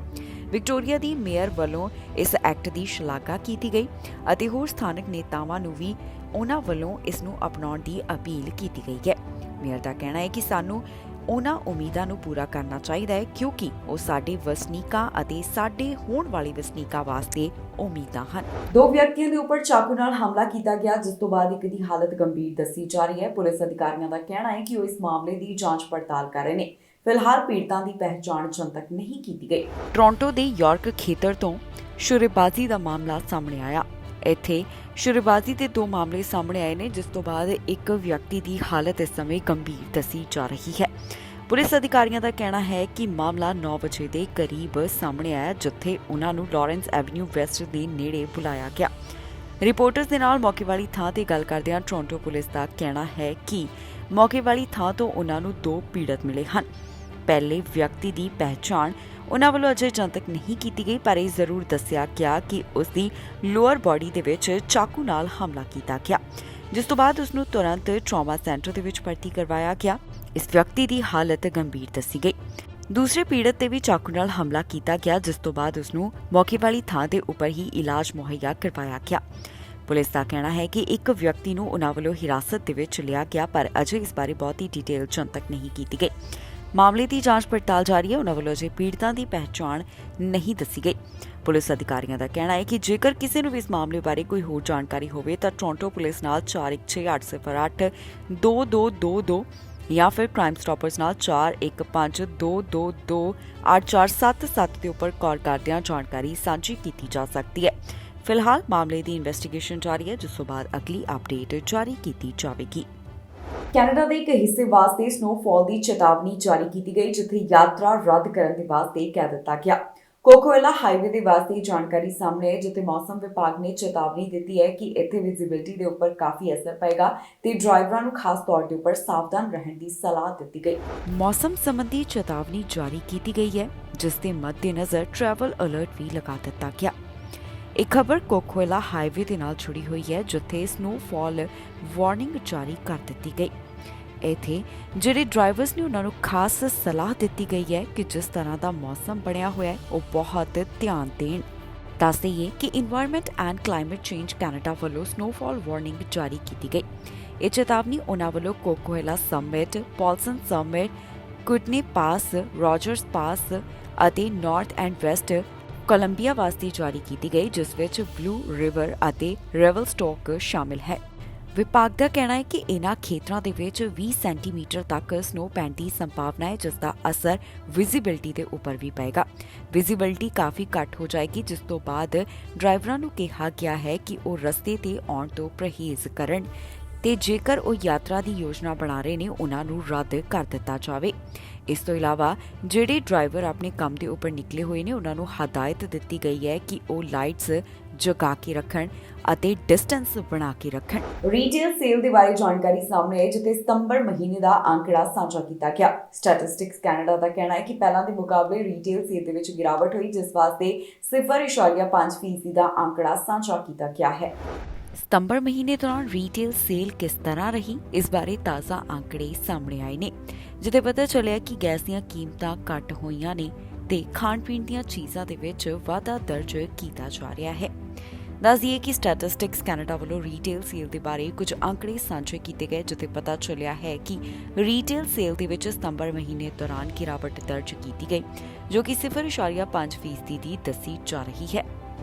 ਵਿਕਟੋਰੀਆ ਦੀ ਮੇਅਰ ਵੱਲੋਂ ਇਸ ਐਕਟ ਦੀ ਸ਼ਲਾਘਾ ਕੀਤੀ ਗਈ ਅਤੇ ਹੋਰ ਸਥਾਨਕ ਨੇਤਾਵਾਂ ਨੂੰ ਵੀ ਉਹਨਾਂ ਵੱਲੋਂ ਇਸ ਨੂੰ ਅਪਣਾਉਣ ਦੀ ਅਪੀਲ ਕੀਤੀ ਗਈ ਹੈ। ਮੇਅਰ ਦਾ ਕਹਿਣਾ ਹੈ ਕਿ ਸਾਨੂੰ ਉਹਨਾਂ ਉਮੀਦਾਂ ਨੂੰ ਪੂਰਾ ਕਰਨਾ ਚਾਹੀਦਾ ਹੈ ਕਿਉਂਕਿ ਉਹ ਸਾਡੇ ਵਸਨੀਕਾਂ ਅਤੇ ਸਾਡੇ ਹੋਣ ਵਾਲੇ ਵਸਨੀਕਾਂ ਵਾਸਤੇ ਉਮੀਦਾਂ ਹਨ। 2 ਵਿਅਕਤੀਆਂ ਦੇ ਉੱਪਰ ਚਾਕੂ ਨਾਲ ਹਮਲਾ ਕੀਤਾ ਗਿਆ, ਜਿਸ ਤੋਂ ਬਾਅਦ ਇੱਕ ਦੀ ਹਾਲਤ ਗੰਭੀਰ ਦੱਸੀ ਜਾ ਰਹੀ ਹੈ। ਪੁਲਿਸ ਅਧਿਕਾਰੀਆਂ ਦਾ ਕਹਿਣਾ ਹੈ ਕਿ ਉਹ ਇਸ ਮਾਮਲੇ ਦੀ ਜਾਂਚ ਪੜਤਾਲ ਕਰ ਰਹੇ ਨੇ। ਫਿਲਹਾਲ ਪੀੜਤਾਂ ਦੀ ਪਹਿਚਾਣ ਜਨਤਕ ਨਹੀਂ ਕੀਤੀ ਗਈ। ਟੋਰਾਂਟੋ ਦੇ ਯਾਰਕ ਖੇਤਰ ਤੋਂ ਸ਼ੁਰੇਬਾਜ਼ੀ ਦਾ ਮਾਮਲਾ ਸਾਹਮਣੇ ਆਇਆ। ਇੱਥੇ ਸ਼ੁਰੇਬਾਜ਼ੀ ਦੇ 2 ਮਾਮਲੇ ਸਾਹਮਣੇ ਆਏ ਨੇ, ਜਿਸ ਤੋਂ ਬਾਅਦ ਇੱਕ ਵਿਅਕਤੀ ਦੀ ਹਾਲਤ ਇਸ ਸਮੇਂ ਗੰਭੀਰ ਦੱਸੀ ਜਾ ਰਹੀ ਹੈ। ਪੁਲਿਸ ਅਧਿਕਾਰੀਆਂ ਦਾ ਕਹਿਣਾ ਹੈ ਕਿ ਮਾਮਲਾ 9 ਵਜੇ ਦੇ ਕਰੀਬ ਸਾਹਮਣੇ ਆਇਆ, ਜਿੱਥੇ ਉਹਨਾਂ ਨੂੰ ਲਾਰੈਂਸ ਐਵਨਿਊ ਵੈਸਟ ਦੇ ਨੇੜੇ ਬੁਲਾਇਆ ਗਿਆ। ਰਿਪੋਰਟਰਸ ਦੇ ਨਾਲ ਮੌਕੇ ਵਾਲੀ ਥਾਂ ਤੇ ਗੱਲ ਕਰਦਿਆਂ ਟੋਰਾਂਟੋ ਪੁਲਿਸ ਦਾ ਕਹਿਣਾ ਹੈ ਕਿ ਮੌਕੇ ਵਾਲੀ ਥਾਂ ਤੋਂ ਉਹਨਾਂ ਨੂੰ 2 ਪੀੜਤ ਮਿਲੇ ਹਨ। ਪਹਿਲੇ ਵਿਅਕਤੀ ਦੀ ਪਹਿਚਾਣ ਉਹਨਾਂ ਵੱਲੋਂ ਅਜੇ ਜਨਤਕ ਨਹੀਂ ਕੀਤੀ ਗਈ, ਪਰ ਇਹ ਜ਼ਰੂਰ ਦੱਸਿਆ ਗਿਆ ਕਿ ਉਸ ਦੀ ਲੋਅਰ ਬਾਡੀ ਦੇ ਵਿੱਚ ਚਾਕੂ ਨਾਲ ਹਮਲਾ ਕੀਤਾ ਗਿਆ, ਜਿਸ ਤੋਂ ਬਾਅਦ ਉਸ ਨੂੰ ਤੁਰੰਤ ਟਰਾਮਾ ਸੈਂਟਰ ਦੇ ਵਿੱਚ ਭਰਤੀ ਕਰਵਾਇਆ ਗਿਆ। ਇਸ ਵਿਅਕਤੀ ਦੀ ਹਾਲਤ ਗੰਭੀਰ ਦੱਸੀ ਗਈ। ਦੂਸਰੇ ਪੀੜਤ ਤੇ ਵੀ ਚਾਕੂ ਨਾਲ ਹਮਲਾ ਕੀਤਾ ਗਿਆ, ਜਿਸ ਤੋਂ ਬਾਅਦ ਉਸ ਨੂੰ ਮੌਕੇ ਵਾਲੀ ਥਾਂ ਦੇ ਉੱਪਰ ਹੀ ਇਲਾਜ ਮੁਹੱਈਆ ਕਰਵਾਇਆ ਗਿਆ। ਪੁਲਿਸ ਦਾ ਕਹਿਣਾ ਹੈ ਕਿ ਇੱਕ ਵਿਅਕਤੀ ਨੂੰ ਉਹਨਾਂ ਵੱਲੋਂ ਹਿਰਾਸਤ ਦੇ ਵਿੱਚ ਲਿਆ ਗਿਆ, ਪਰ ਅਜੇ ਇਸ ਬਾਰੇ ਬਹੁਤੀ ਡਿਟੇਲ ਜਨਤਕ ਨਹੀਂ ਕੀਤੀ ਗਈ। ਮਾਮਲੇ ਦੀ ਜਾਂਚ ਪੜਤਾਲ ਜਾਰੀ ਹੈ। ਉਹਨਾਂ ਵੱਲੋਂ ਅਜੇ ਪੀੜਤਾਂ ਦੀ ਪਹਿਚਾਣ ਨਹੀਂ ਦੱਸੀ ਗਈ। ਪੁਲਿਸ ਅਧਿਕਾਰੀਆਂ ਦਾ ਕਹਿਣਾ ਹੈ ਕਿ ਜੇਕਰ ਕਿਸੇ ਨੂੰ ਵੀ ਇਸ ਮਾਮਲੇ ਬਾਰੇ ਕੋਈ ਹੋਰ ਜਾਣਕਾਰੀ ਹੋਵੇ ਤਾਂ ਟੋਰਾਂਟੋ ਪੁਲਿਸ ਨਾਲ 416808 2222 ਜਾਂ ਫਿਰ ਕ੍ਰਾਈਮ ਸਟਾਪਰਸ ਨਾਲ 4152228477 ਦੇ ਉੱਪਰ ਕਾਲ ਕਰਦਿਆਂ ਜਾਣਕਾਰੀ ਸਾਂਝੀ ਕੀਤੀ ਜਾ ਸਕਦੀ ਹੈ। ਫਿਲਹਾਲ ਮਾਮਲੇ ਦੀ ਇਨਵੈਸਟੀਗੇਸ਼ਨ ਜਾਰੀ ਹੈ, ਜਿਸ ਤੋਂ ਬਾਅਦ ਅਗਲੀ ਅਪਡੇਟ ਜਾਰੀ ਕੀਤੀ ਜਾਵੇਗੀ। ਕੈਨੇਡਾ ਦੇ ਇੱਕ ਹਿੱਸੇ ਵਾਸਤੇ ਸਨੋਫਾਲ ਦੀ ਚੇਤਾਵਨੀ ਜਾਰੀ ਕੀਤੀ ਗਈ, ਜਿੱਥੇ ਯਾਤਰਾ ਰੱਦ ਕਰਨ ਦੇ ਵਾਸਤੇ ਕਹਿ ਦਿੱਤਾ ਗਿਆ। ਕੋਕੋਇਲਾ ਹਾਈਵੇ ਦੇ ਵਾਸਤੇ ਜਾਣਕਾਰੀ ਸਾਹਮਣੇ ਹੈ, ਜਿੱਥੇ ਮੌਸਮ ਵਿਭਾਗ ਨੇ ਚੇਤਾਵਨੀ ਦਿੱਤੀ ਹੈ ਕਿ ਇੱਥੇ ਵਿਜ਼ਿਬਿਲਿਟੀ ਦੇ ਉੱਪਰ ਕਾਫੀ ਅਸਰ ਪਏਗਾ ਤੇ ਡਰਾਈਵਰਾਂ ਨੂੰ ਖਾਸ ਤੌਰ ਦੇ ਉੱਪਰ ਸਾਵਧਾਨ ਰਹਿਣ ਦੀ ਸਲਾਹ ਦਿੱਤੀ ਗਈ। ਮੌਸਮ ਸੰਬੰਧੀ ਚੇਤਾਵਨੀ ਜਾਰੀ ਕੀਤੀ ਗਈ ਹੈ, ਜਿਸ ਦੇ ਮੱਦੇਨਜ਼ਰ ਟਰੈਵਲ ਅਲਰਟ ਵੀ ਲਗਾ ਦਿੱਤਾ ਗਿਆ। ਇਹ ਖਬਰ ਕੋਕੋਇਲਾ ਹਾਈਵੇ ਦੇ ਨਾਲ ਜੁੜੀ ਹੋਈ ਹੈ, ਜਿੱਥੇ ਸਨੋਫਾਲ ਵਾਰਨਿੰਗ ਜਾਰੀ ਕਰ ਦਿੱਤੀ ਗਈ। ਇੱਥੇ ਜਿਹੜੇ ਡਰਾਈਵਰਸ ਨੇ ਉਹਨਾਂ ਨੂੰ ਖਾਸ ਸਲਾਹ ਦਿੱਤੀ ਗਈ ਹੈ ਕਿ ਜਿਸ ਤਰ੍ਹਾਂ ਦਾ ਮੌਸਮ ਬਣਿਆ ਹੋਇਆ ਹੈ ਉਹ ਬਹੁਤ ਧਿਆਨ ਦੇਣ। ਦੱਸ ਦੇਈਏ ਕਿ environment and climate change Canada ਵੱਲੋਂ ਸਨੋਫਾਲ ਵਾਰਨਿੰਗ ਜਾਰੀ ਕੀਤੀ ਗਈ। ਇਹ ਚੇਤਾਵਨੀ ਉਹਨਾਂ ਵੱਲੋਂ ਕੋਕੋਇਲਾ ਸਮਿਟ, ਪੌਲਸਨ ਸਮਿਟ, ਕੁਟਨੀ ਪਾਸ, ਰੋਜਰਸ ਪਾਸ ਅਤੇ ਨਾਰਥ ਐਂਡ ਵੈਸਟ ਕੋਲੰਬੀਆ ਵਾਸਤੇ ਜਾਰੀ ਕੀਤੀ ਗਈ, ਜਿਸ ਵਿੱਚ ਬਲੂ ਰਿਵਰ ਅਤੇ ਰੇਵਲਸਟੋਕ ਸ਼ਾਮਿਲ ਹੈ। ਵਿਭਾਗ ਦਾ ਕਹਿਣਾ ਹੈ ਕਿ ਇਨ੍ਹਾਂ ਖੇਤਰਾਂ ਦੇ ਵਿੱਚ 20 ਸੈਂਟੀਮੀਟਰ ਤੱਕ ਸਨੋ ਪੈਣ ਦੀ ਸੰਭਾਵਨਾ ਹੈ, ਜਿਸ ਦਾ ਅਸਰ ਵਿਜ਼ਿਬਿਲਿਟੀ ਦੇ ਉੱਪਰ ਵੀ ਪਏਗਾ। ਵਿਜ਼ਿਬਿਲਿਟੀ ਕਾਫੀ ਘੱਟ ਹੋ ਜਾਏਗੀ, ਜਿਸ ਤੋਂ ਬਾਅਦ ਡਰਾਈਵਰਾਂ ਨੂੰ ਕਿਹਾ ਗਿਆ ਹੈ ਕਿ ਉਹ ਰਸਤੇ ਤੇ ਆਉਣ ਤੋਂ ਪਰਹੇਜ਼ ਕਰਨ ਤੇ ਜੇਕਰ ਉਹ ਯਾਤਰਾ ਦੀ ਯੋਜਨਾ ਬਣਾ ਰਹੇ ਨੇ ਉਹਨਾਂ ਨੂੰ ਰੱਦ ਕਰ ਦਿੱਤਾ ਜਾਵੇ। ਇਸ ਤੋਂ ਇਲਾਵਾ ਜਿਹੜੇ ਡਰਾਈਵਰ ਆਪਣੇ ਕੰਮ ਦੇ ਉੱਪਰ ਨਿਕਲੇ ਹੋਏ ਨੇ ਉਹਨਾਂ ਨੂੰ ਹਦਾਇਤ ਦਿੱਤੀ ਗਈ ਹੈ ਕਿ ਉਹ ਲਾਈਟਸ ਜਗਾ ਕੇ ਰੱਖਣ ਅਤੇ ਡਿਸਟੈਂਸ ਬਣਾ ਕੇ ਰੱਖਣ। ਰੀਟੇਲ ਸੇਲ ਦੇ ਬਾਰੇ ਜਾਣਕਾਰੀ ਸਾਹਮਣੇ ਆਈ, ਜਿੱਥੇ ਸਤੰਬਰ ਮਹੀਨੇ ਦਾ ਅੰਕੜਾ ਸਾਂਝਾ ਕੀਤਾ ਗਿਆ। ਸਟੈਟਿਸਟਿਕਸ ਕੈਨੇਡਾ ਦਾ ਕਹਿਣਾ ਹੈ ਕਿ ਪਹਿਲਾਂ ਦੇ ਮੁਕਾਬਲੇ ਰੀਟੇਲ ਸੇਲ ਦੇ ਵਿੱਚ ਗਿਰਾਵਟ ਹੋਈ, ਜਿਸ ਵਾਸਤੇ 0.5% ਦਾ ਅੰਕੜਾ ਸਾਂਝਾ ਕੀਤਾ ਗਿਆ ਹੈ। ਸਤੰਬਰ ਮਹੀਨੇ ਦੌਰਾਨ ਰੀਟੇਲ ਸੇਲ ਕਿਸ ਤਰ੍ਹਾਂ ਰਹੀ, ਇਸ ਬਾਰੇ ਤਾਜ਼ਾ ਅੰਕੜੇ ਸਾਹਮਣੇ ਆਏ ਨੇ, ਜਿੱਥੇ ਪਤਾ ਚੱਲਿਆ ਕਿ ਗੈਸ ਦੀਆਂ ਕੀਮਤਾਂ ਘੱਟ ਹੋਈਆਂ ਨੇ ਤੇ ਖਾਣ ਪੀਣ ਦੀਆਂ ਚੀਜ਼ਾਂ ਦੇ ਵਿੱਚ ਵਾਧਾ ਦਰਜ ਕੀਤਾ ਜਾ ਰਿਹਾ ਹੈ। ਦੱਸ ਦਈਏ ਕਿ ਸਟੈਟਿਸਟਿਕਸ ਕੈਨੇਡਾ ਵੱਲੋਂ ਰੀਟੇਲ ਸੇਲ ਦੇ ਬਾਰੇ ਕੁਝ ਅੰਕੜੇ ਸਾਂਝੇ ਕੀਤੇ ਗਏ, ਜਿੱਥੇ ਪਤਾ ਚੱਲਿਆ ਹੈ ਕਿ ਰੀਟੇਲ ਸੇਲ ਦੇ ਵਿੱਚ ਸਤੰਬਰ ਮਹੀਨੇ ਦੌਰਾਨ ਗਿਰਾਵਟ ਦਰਜ ਕੀਤੀ ਗਈ, ਜੋ ਕਿ 0.5% ਦੀ ਦੱਸੀ ਜਾ ਰਹੀ ਹੈ।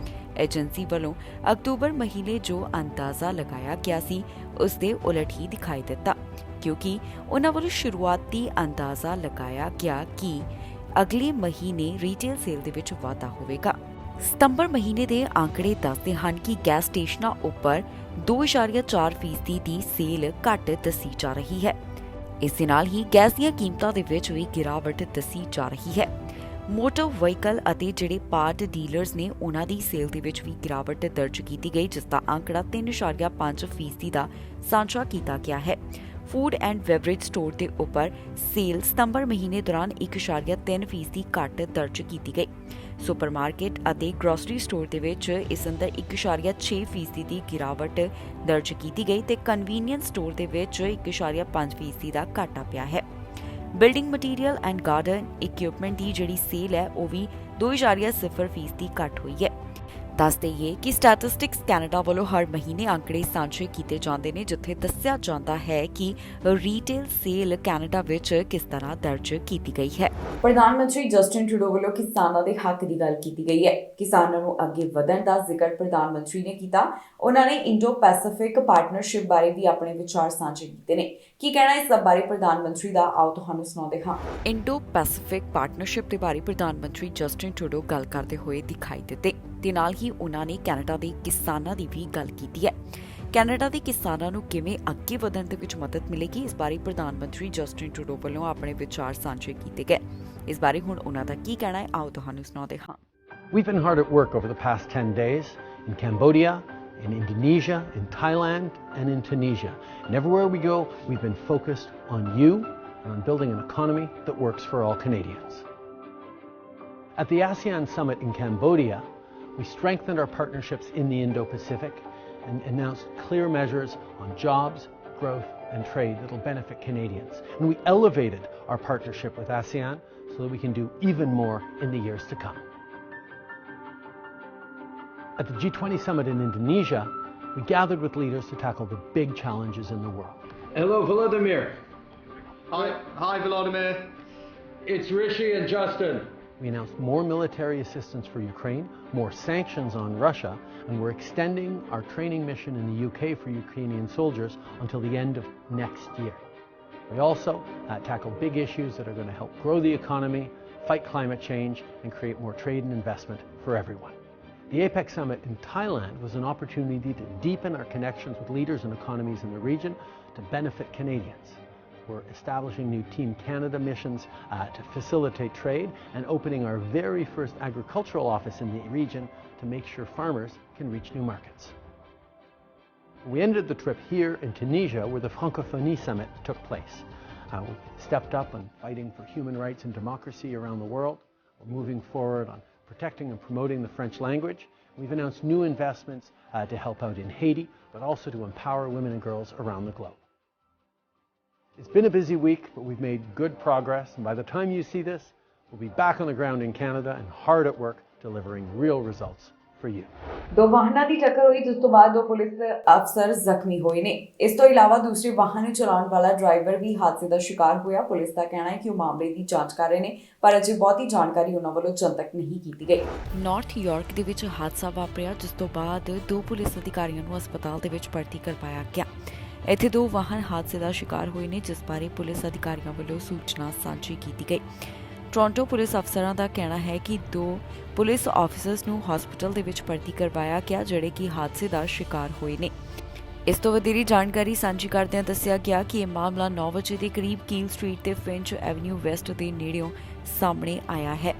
ਏਜੰਸੀ ਵੱਲੋਂ ਅਕਤੂਬਰ ਮਹੀਨੇ ਜੋ ਅੰਦਾਜ਼ਾ ਲਗਾਇਆ ਗਿਆ ਸੀ ਉਸ ਦੇ ਉਲਟ ਹੀ ਦਿਖਾਈ ਦਿੱਤਾ, ਕਿਉਂਕਿ ਉਹਨਾਂ ਵੱਲੋਂ ਸ਼ੁਰੂਆਤੀ ਅੰਦਾਜ਼ਾ ਲਗਾਇਆ ਗਿਆ ਕਿ ਅਗਲੇ ਮਹੀਨੇ ਰੀਟੇਲ ਸੇਲ ਦੇ ਵਿੱਚ ਵਾਧਾ ਹੋਵੇਗਾ। ਸਤੰਬਰ ਮਹੀਨੇ ਦੇ ਅੰਕੜੇ ਦੱਸਦੇ ਹਨ ਕਿ ਗੈਸ ਸਟੇਸ਼ਨਾਂ ਉੱਪਰ 2.4% ਦੀ ਸੇਲ ਘੱਟ ਦੱਸੀ ਜਾ ਰਹੀ ਹੈ। ਇਸ ਦੇ ਨਾਲ ਹੀ ਗੈਸ ਦੀਆਂ ਕੀਮਤਾਂ ਦੇ ਵਿੱਚ ਵੀ ਗਿਰਾਵਟ ਦੱਸੀ ਜਾ ਰਹੀ ਹੈ। ਮੋਟਰ ਵਹੀਕਲ ਅਤੇ ਜਿਹੜੇ ਪਾਰਟ ਡੀਲਰਸ ਨੇ ਉਹਨਾਂ ਦੀ ਸੇਲ ਦੇ ਵਿੱਚ ਵੀ ਗਿਰਾਵਟ ਦਰਜ ਕੀਤੀ ਗਈ, ਜਿਸ ਦਾ ਅੰਕੜਾ 3.5% ਦਾ ਸਾਂਝਾ ਕੀਤਾ ਗਿਆ ਹੈ। ਫੂਡ ਐਂਡ ਬੈਵਰੇਜ ਸਟੋਰ ਦੇ ਉੱਪਰ ਸੇਲ ਸਤੰਬਰ ਮਹੀਨੇ ਦੌਰਾਨ 1.3% ਘੱਟ ਦਰਜ ਕੀਤੀ ਗਈ। ਸੁਪਰਮਾਰਕੀਟ ਅਤੇ ਗਰੋਸਰੀ ਸਟੋਰ ਦੇ ਵਿੱਚ ਇਸ ਅੰਦਰ 1.6% ਦੀ ਗਿਰਾਵਟ ਦਰਜ ਕੀਤੀ ਗਈ ਤੇ ਕਨਵੀਨੀਅੰਸ ਸਟੋਰ ਦੇ ਵਿੱਚ 1.5% ਦਾ ਘਾਟਾ ਪਿਆ ਹੈ। Building material and garden equipment ਦੀ ਜਿਹੜੀ ਸੇਲ ਹੈ ਉਹ ਵੀ 2.0% ਘੱਟ ਹੋਈ ਹੈ। ਦੱਸ ਦੇਈਏ ਕਿ ਸਟੈਟਿਸਟਿਕਸ ਕੈਨੇਡਾ ਵੱਲੋਂ ਹਰ ਮਹੀਨੇ ਅੰਕੜੇ ਸਾਂਝੇ ਕੀਤੇ ਜਾਂਦੇ ਨੇ, ਜਿੱਥੇ ਦੱਸਿਆ ਜਾਂਦਾ ਹੈ ਕਿ ਰੀਟੇਲ ਸੇਲ ਕੈਨੇਡਾ ਵਿੱਚ ਕਿਸ ਤਰ੍ਹਾਂ ਦਰਜ ਕੀਤੀ ਗਈ ਹੈ। ਪ੍ਰਧਾਨ ਮੰਤਰੀ ਜਸਟਿਨ ਟਰੂਡੋ ਵੱਲੋਂ ਕਿਸਾਨਾਂ ਦੇ ਹੱਕ ਦੀ ਗੱਲ ਕੀਤੀ ਗਈ ਹੈ। ਕਿਸਾਨਾਂ ਨੂੰ ਅੱਗੇ ਵਧਣ ਦਾ ਜ਼ਿਕਰ ਪ੍ਰਧਾਨ ਮੰਤਰੀ ਨੇ ਕੀਤਾ। ਉਹਨਾਂ ਨੇ ਇੰਡੋ ਪੈਸੀਫਿਕ ਪਾਰਟਨਰਸ਼ਿਪ ਬਾਰੇ ਵੀ ਆਪਣੇ ਵਿਚਾਰ ਸਾਂਝੇ ਕੀਤੇ ਨੇ। ਕੀ ਕਹਿਣਾ ਇਸ ਸਭ ਬਾਰੇ ਪ੍ਰਧਾਨ ਮੰਤਰੀ ਦਾ, ਆਓ ਤੁਹਾਨੂੰ ਸੁਣਾਉਂਦੇ ਹਾਂ। ਇੰਡੋ ਪੈਸੀਫਿਕ ਪਾਰਟਨਰਸ਼ਿਪ ਦੇ ਬਾਰੇ ਪ੍ਰਧਾਨ ਮੰਤਰੀ ਜਸਟਿਨ ਟਰੂਡੋ ਗੱਲ ਕਰਦੇ ਹੋਏ ਦਿਖਾਈ ਦਿੱਤੇ ਤੇ ਨਾਲ ਹੀ ਉਹਨਾਂ ਨੇ ਕੈਨੇਡਾ ਦੇ ਕਿਸਾਨਾਂ ਦੀ ਵੀ ਗੱਲ ਕੀਤੀ ਹੈ। ਕੈਨੇਡਾ ਦੇ ਕਿਸਾਨਾਂ ਨੂੰ ਕਿਵੇਂ ਅੱਗੇ ਵਧਣ ਦੇ ਵਿੱਚ ਮਦਦ ਮਿਲੇਗੀ, ਇਸ ਬਾਰੇ ਪ੍ਰਧਾਨ ਮੰਤਰੀ ਜਸਟਿਨ ਟਰੂਡੋ ਵੱਲੋਂ ਆਪਣੇ ਵਿਚਾਰ ਸਾਂਝੇ ਕੀਤੇ ਗਏ। ਇਸ ਬਾਰੇ ਹੁਣ ਉਹਨਾਂ ਦਾ ਕੀ ਕਹਿਣਾ ਹੈ, ਆਓ ਤੁਹਾਨੂੰ ਸੁਣਾਉਂਦੇ ਹਾਂ। We've been hard at work over the past 10 days in Cambodia, in Indonesia, in Thailand, and in Tunisia. And everywhere we go, we've been focused on you and on building an economy that works for all Canadians. At the ASEAN Summit in Cambodia, we strengthened our partnerships in the Indo-Pacific and announced clear measures on jobs, growth, and trade that will benefit Canadians. And we elevated our partnership with ASEAN so that we can do even more in the years to come. At the G20 Summit in Indonesia, we gathered with leaders to tackle the big challenges in the world. Hello, Volodymyr. Hi, Volodymyr. It's Rishi and Justin. We announced more military assistance for Ukraine, more sanctions on Russia, and we're extending our training mission in the UK for Ukrainian soldiers until the end of next year. We also tackle big issues that are going to help grow the economy, fight climate change, and create more trade and investment for everyone. The APEC Summit in Thailand was an opportunity to deepen our connections with leaders and economies in the region to benefit Canadians. We're establishing new Team Canada missions to facilitate trade and opening our very first agricultural office in the region to make sure farmers can reach new markets. We ended the trip here in Tunisia where the Francophonie Summit took place. We stepped up on fighting for human rights and democracy around the world. We're moving forward on protecting and promoting the French language. We've announced new investments to help out in Haiti, but also to empower women and girls around the globe. It's been a busy week, but we've made good progress, and by the time you see this, we'll be back on the ground in Canada and hard at work delivering real results for you. ਦੋ ਵਾਹਨਾਂ ਦੀ ਟੱਕਰ ਹੋਈ, ਜਿਸ ਤੋਂ ਬਾਅਦ ਦੋ police ਅਫਸਰ ਜ਼ਖਮੀ ਹੋਏ ਨੇ। ਇਸ ਤੋਂ ਇਲਾਵਾ ਦੂਸਰੇ ਵਾਹਨ ਨੂੰ ਚਲਾਉਣ ਵਾਲਾ ਡਰਾਈਵਰ ਵੀ ਹਾਦਸੇ ਦਾ ਸ਼ਿਕਾਰ ਹੋਇਆ। ਪੁਲਿਸ ਦਾ ਕਹਿਣਾ ਹੈ ਕਿ ਉਹ ਮਾਮਲੇ ਦੀ ਜਾਂਚ ਕਰ ਰਹੇ ਨੇ, ਪਰ ਅਜੇ ਬਹੁਤੀ ਜਾਣਕਾਰੀ ਉਹਨਾਂ ਵੱਲੋਂ ਜਨਤਕ ਨਹੀਂ ਕੀਤੀ ਗਈ। ਨਾਰਥ ਯਾਰਕ ਦੇ ਵਿੱਚ ਹਾਦਸਾ ਵਾਪਰਿਆ, ਜਿਸ ਤੋਂ ਬਾਅਦ ਦੋ ਪੁਲਿਸ ਅਧਿਕਾਰੀਆਂ ਨੂੰ ਹਸਪਤਾਲ ਦੇ ਵਿੱਚ ਭਰਤੀ ਕਰਵਾਇਆ ਗਿਆ। ਇੱਥੇ ਦੋ ਵਾਹਨ ਹਾਦਸੇ ਦਾ ਸ਼ਿਕਾਰ ਹੋਏ ਨੇ, ਜਿਸ ਬਾਰੇ ਪੁਲਿਸ ਅਧਿਕਾਰੀਆਂ ਵੱਲੋਂ ਸੂਚਨਾ ਸਾਂਝੀ ਕੀਤੀ ਗਈ। ਟੋਰਾਂਟੋ ਪੁਲਿਸ ਅਫਸਰਾਂ ਦਾ ਕਹਿਣਾ ਹੈ ਕਿ ਦੋ ਪੁਲਿਸ ਆਫੀਸਰਸ ਨੂੰ ਹਸਪਤਾਲ ਦੇ ਵਿੱਚ ਭਰਤੀ ਕਰਵਾਇਆ ਗਿਆ, ਜਿਹੜੇ ਕਿ ਹਾਦਸੇ ਦਾ ਸ਼ਿਕਾਰ ਹੋਏ ਨੇ। ਇਸ ਤੋਂ ਵਧੇਰੇ ਜਾਣਕਾਰੀ ਸਾਂਝੀ ਕਰਦਿਆਂ ਦੱਸਿਆ ਗਿਆ ਕਿ ਇਹ ਮਾਮਲਾ 9 ਵਜੇ ਦੇ ਕਰੀਬ ਕੀਲ ਸਟਰੀਟ ਤੇ ਫਿੰਚ ਐਵਨਿਊ ਵੈਸਟ ਦੇ ਨੇੜਿਓਂ ਸਾਹਮਣੇ ਆਇਆ ਹੈ।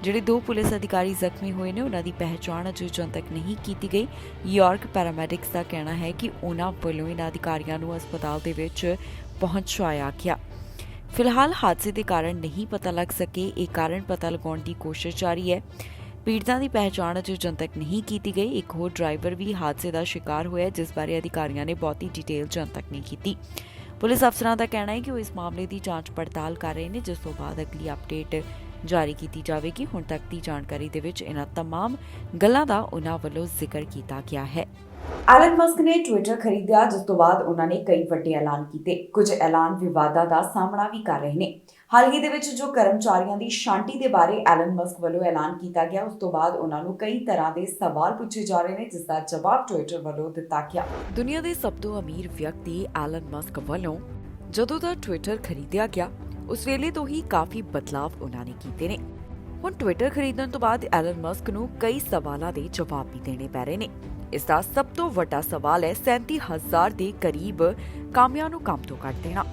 ਜਿਹੜੇ ਦੋ ਪੁਲਿਸ ਅਧਿਕਾਰੀ ਜ਼ਖਮੀ ਹੋਏ ਨੇ, ਉਹਨਾਂ ਦੀ ਪਹਿਚਾਣ ਅਜੇ ਜਨਤਕ ਨਹੀਂ ਕੀਤੀ ਗਈ। ਯਾਰਕ ਪੈਰਾਮੈਡਿਕਸ ਦਾ ਕਹਿਣਾ ਹੈ ਕਿ ਉਹਨਾਂ ਵੱਲੋਂ ਇਹਨਾਂ ਅਧਿਕਾਰੀਆਂ ਨੂੰ ਹਸਪਤਾਲ ਦੇ ਵਿੱਚ ਪਹੁੰਚਾਇਆ ਗਿਆ। ਫਿਲਹਾਲ ਹਾਦਸੇ ਦੇ ਕਾਰਨ ਨਹੀਂ ਪਤਾ ਲੱਗ ਸਕੇ। ਇਹ ਕਾਰਨ ਪਤਾ ਲਗਾਉਣ ਦੀ ਕੋਸ਼ਿਸ਼ ਜਾਰੀ ਹੈ। ਪੀੜਤਾਂ ਦੀ ਪਹਿਚਾਣ ਅਜੇ ਜਨਤਕ ਨਹੀਂ ਕੀਤੀ ਗਈ। ਇੱਕ ਹੋਰ ਡਰਾਈਵਰ ਵੀ ਹਾਦਸੇ ਦਾ ਸ਼ਿਕਾਰ ਹੋਇਆ, ਜਿਸ ਬਾਰੇ ਅਧਿਕਾਰੀਆਂ ਨੇ ਬਹੁਤੀ ਡਿਟੇਲ ਜਨਤਕ ਨਹੀਂ ਕੀਤੀ। ਪੁਲਿਸ ਅਫਸਰਾਂ ਦਾ ਕਹਿਣਾ ਹੈ ਕਿ ਉਹ ਇਸ ਮਾਮਲੇ ਦੀ ਜਾਂਚ ਪੜਤਾਲ ਕਰ ਰਹੇ ਨੇ, ਜਿਸ ਤੋਂ ਬਾਅਦ ਅਗਲੀ ਅਪਡੇਟ ਜਾਰੀ ਕੀਤੀ ਜਾਵੇਗੀ। ਹੁਣ ਤੱਕ ਦੀ ਜਾਣਕਾਰੀ ਦੇ ਵਿੱਚ ਇਹਨਾਂ तमाम ਗੱਲਾਂ ਦਾ ਉਹਨਾਂ ਵੱਲੋਂ ਜ਼ਿਕਰ ਕੀਤਾ ਗਿਆ ਹੈ। ਐਲਨ ਮਸਕ ਨੇ ਟਵਿੱਟਰ ਖਰੀਦਿਆ, ਜਿਸ ਤੋਂ ਬਾਅਦ ਉਹਨਾਂ ਨੇ ਕਈ ਵੱਡੇ ਐਲਾਨ ਕੀਤੇ। ਕੁਝ ਐਲਾਨ ਵਿਵਾਦਾਂ ਦਾ ਸਾਹਮਣਾ ਵੀ ਕਰ ਰਹੇ ਨੇ। ਹਾਲ ਹੀ ਦੇ ਵਿੱਚ ਜੋ ਕਰਮਚਾਰੀਆਂ ਦੀ ਛਾਂਟੀ ਦੇ ਬਾਰੇ ਐਲਨ ਮਸਕ ਵੱਲੋਂ ਐਲਾਨ ਕੀਤਾ ਗਿਆ, ਉਸ ਤੋਂ ਬਾਅਦ ਉਹਨਾਂ ਨੂੰ ਕਈ ਤਰ੍ਹਾਂ ਦੇ ਸਵਾਲ ਪੁੱਛੇ ਜਾ ਰਹੇ ਨੇ, ਜਿਸ ਦਾ ਜਵਾਬ ਟਵਿੱਟਰ ਵੱਲੋਂ ਦਿੱਤਾ ਗਿਆ। ਦੁਨੀਆ ਦੇ ਸਭ ਤੋਂ ਅਮੀਰ ਵਿਅਕਤੀ ਐਲਨ ਮਸਕ ਵੱਲੋਂ ਜਦੋਂ ਦਾ ਟਵਿੱਟਰ ਖਰੀਦਿਆ ਗਿਆ, ਉਸ ਵੇਲੇ ਤੋਂ ਹੀ ਕਾਫੀ ਬਦਲਾਵ ਉਹਨਾਂ ਨੇ ਕੀਤੇ ਨੇ। ਹੁਣ ਟਵਿੱਟਰ ਖਰੀਦਣ ਤੋਂ ਬਾਅਦ ਐਲਨ ਮਸਕ ਨੂੰ ਕਈ ਸਵਾਲਾਂ ਦੇ ਜਵਾਬ ਵੀ ਦੇਣੇ ਪੈ ਰਹੇ ਨੇ। ਇਸ ਦਾ ਸਭ ਤੋਂ ਵੱਡਾ ਸਵਾਲ ਹੈ 37,000 ਦੇ ਕਰੀਬ ਕਾਮਿਆਂ ਨੂੰ ਕੰਮ ਤੋਂ ਕੱਢ ਦੇਣਾ,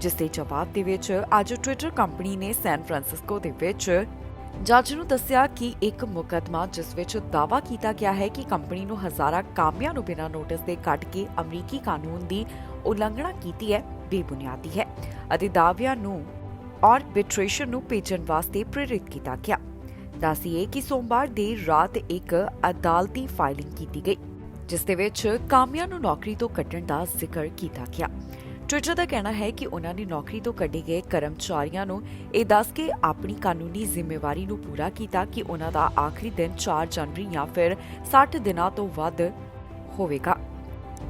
ਜਿਸ ਦੇ ਜਵਾਬ ਦੇ ਵਿੱਚ ਅੱਜ ਟਵਿੱਟਰ ਕੰਪਨੀ ਨੇ ਸੈਨ ਫਰਾਂਸਿਸਕੋ ਦੇ ਵਿੱਚ ਜੱਜ ਨੂੰ ਦੱਸਿਆ ਕਿ ਇੱਕ ਮੁਕੱਦਮਾ ਜਿਸ ਵਿੱਚ ਦਾਅਵਾ ਕੀਤਾ ਗਿਆ ਹੈ ਕਿ ਕੰਪਨੀ ਨੂੰ ਹਜ਼ਾਰਾਂ ਕਾਮਿਆਂ ਨੂੰ ਬਿਨਾਂ ਨੋਟਿਸ ਦੇ ਕੱਢ ਕੇ ਅਮਰੀਕੀ ਕਾਨੂੰਨ ਦੀ ਉਲੰਘਣਾ ਕੀਤੀ ਹੈ, ਬੇਬੁਨਿਆਦੀ ਹੈ ਅਤੇ ਦਾਅਵਿਆਂ ਨੂੰ ਆਰਬਿਟ੍ਰੇਸ਼ਨ ਨੂੰ ਭੇਜਣ ਵਾਸਤੇ ਪ੍ਰੇਰਿਤ ਕੀਤਾ ਗਿਆ। ਦੱਸੀਏ ਕਿ ਸੋਮਵਾਰ ਦੇਰ ਰਾਤ ਇੱਕ ਅਦਾਲਤੀ ਫਾਈਲਿੰਗ ਕੀਤੀ ਗਈ ਜਿਸ ਦੇ ਵਿੱਚ ਕਾਮਿਆਂ ਨੂੰ ਨੌਕਰੀ ਤੋਂ ਕੱਢਣ ਦਾ ਜ਼ਿਕਰ ਕੀਤਾ ਗਿਆ। ਟਵਿੱਟਰ ਦਾ ਕਹਿਣਾ ਹੈ ਕਿ ਉਹਨਾਂ ਨੇ ਨੌਕਰੀ ਤੋਂ ਕੱਢੇ ਗਏ ਕਰਮਚਾਰੀਆਂ ਨੂੰ ਇਹ ਦੱਸ ਕੇ ਆਪਣੀ ਕਾਨੂੰਨੀ ਜ਼ਿੰਮੇਵਾਰੀ ਨੂੰ ਪੂਰਾ ਕੀਤਾ ਕਿ ਉਹਨਾਂ ਦਾ ਆਖਰੀ ਦਿਨ 4 ਜਨਵਰੀ ਜਾਂ ਫਿਰ 60 ਦਿਨਾਂ ਤੋਂ ਵੱਧ ਹੋਵੇਗਾ।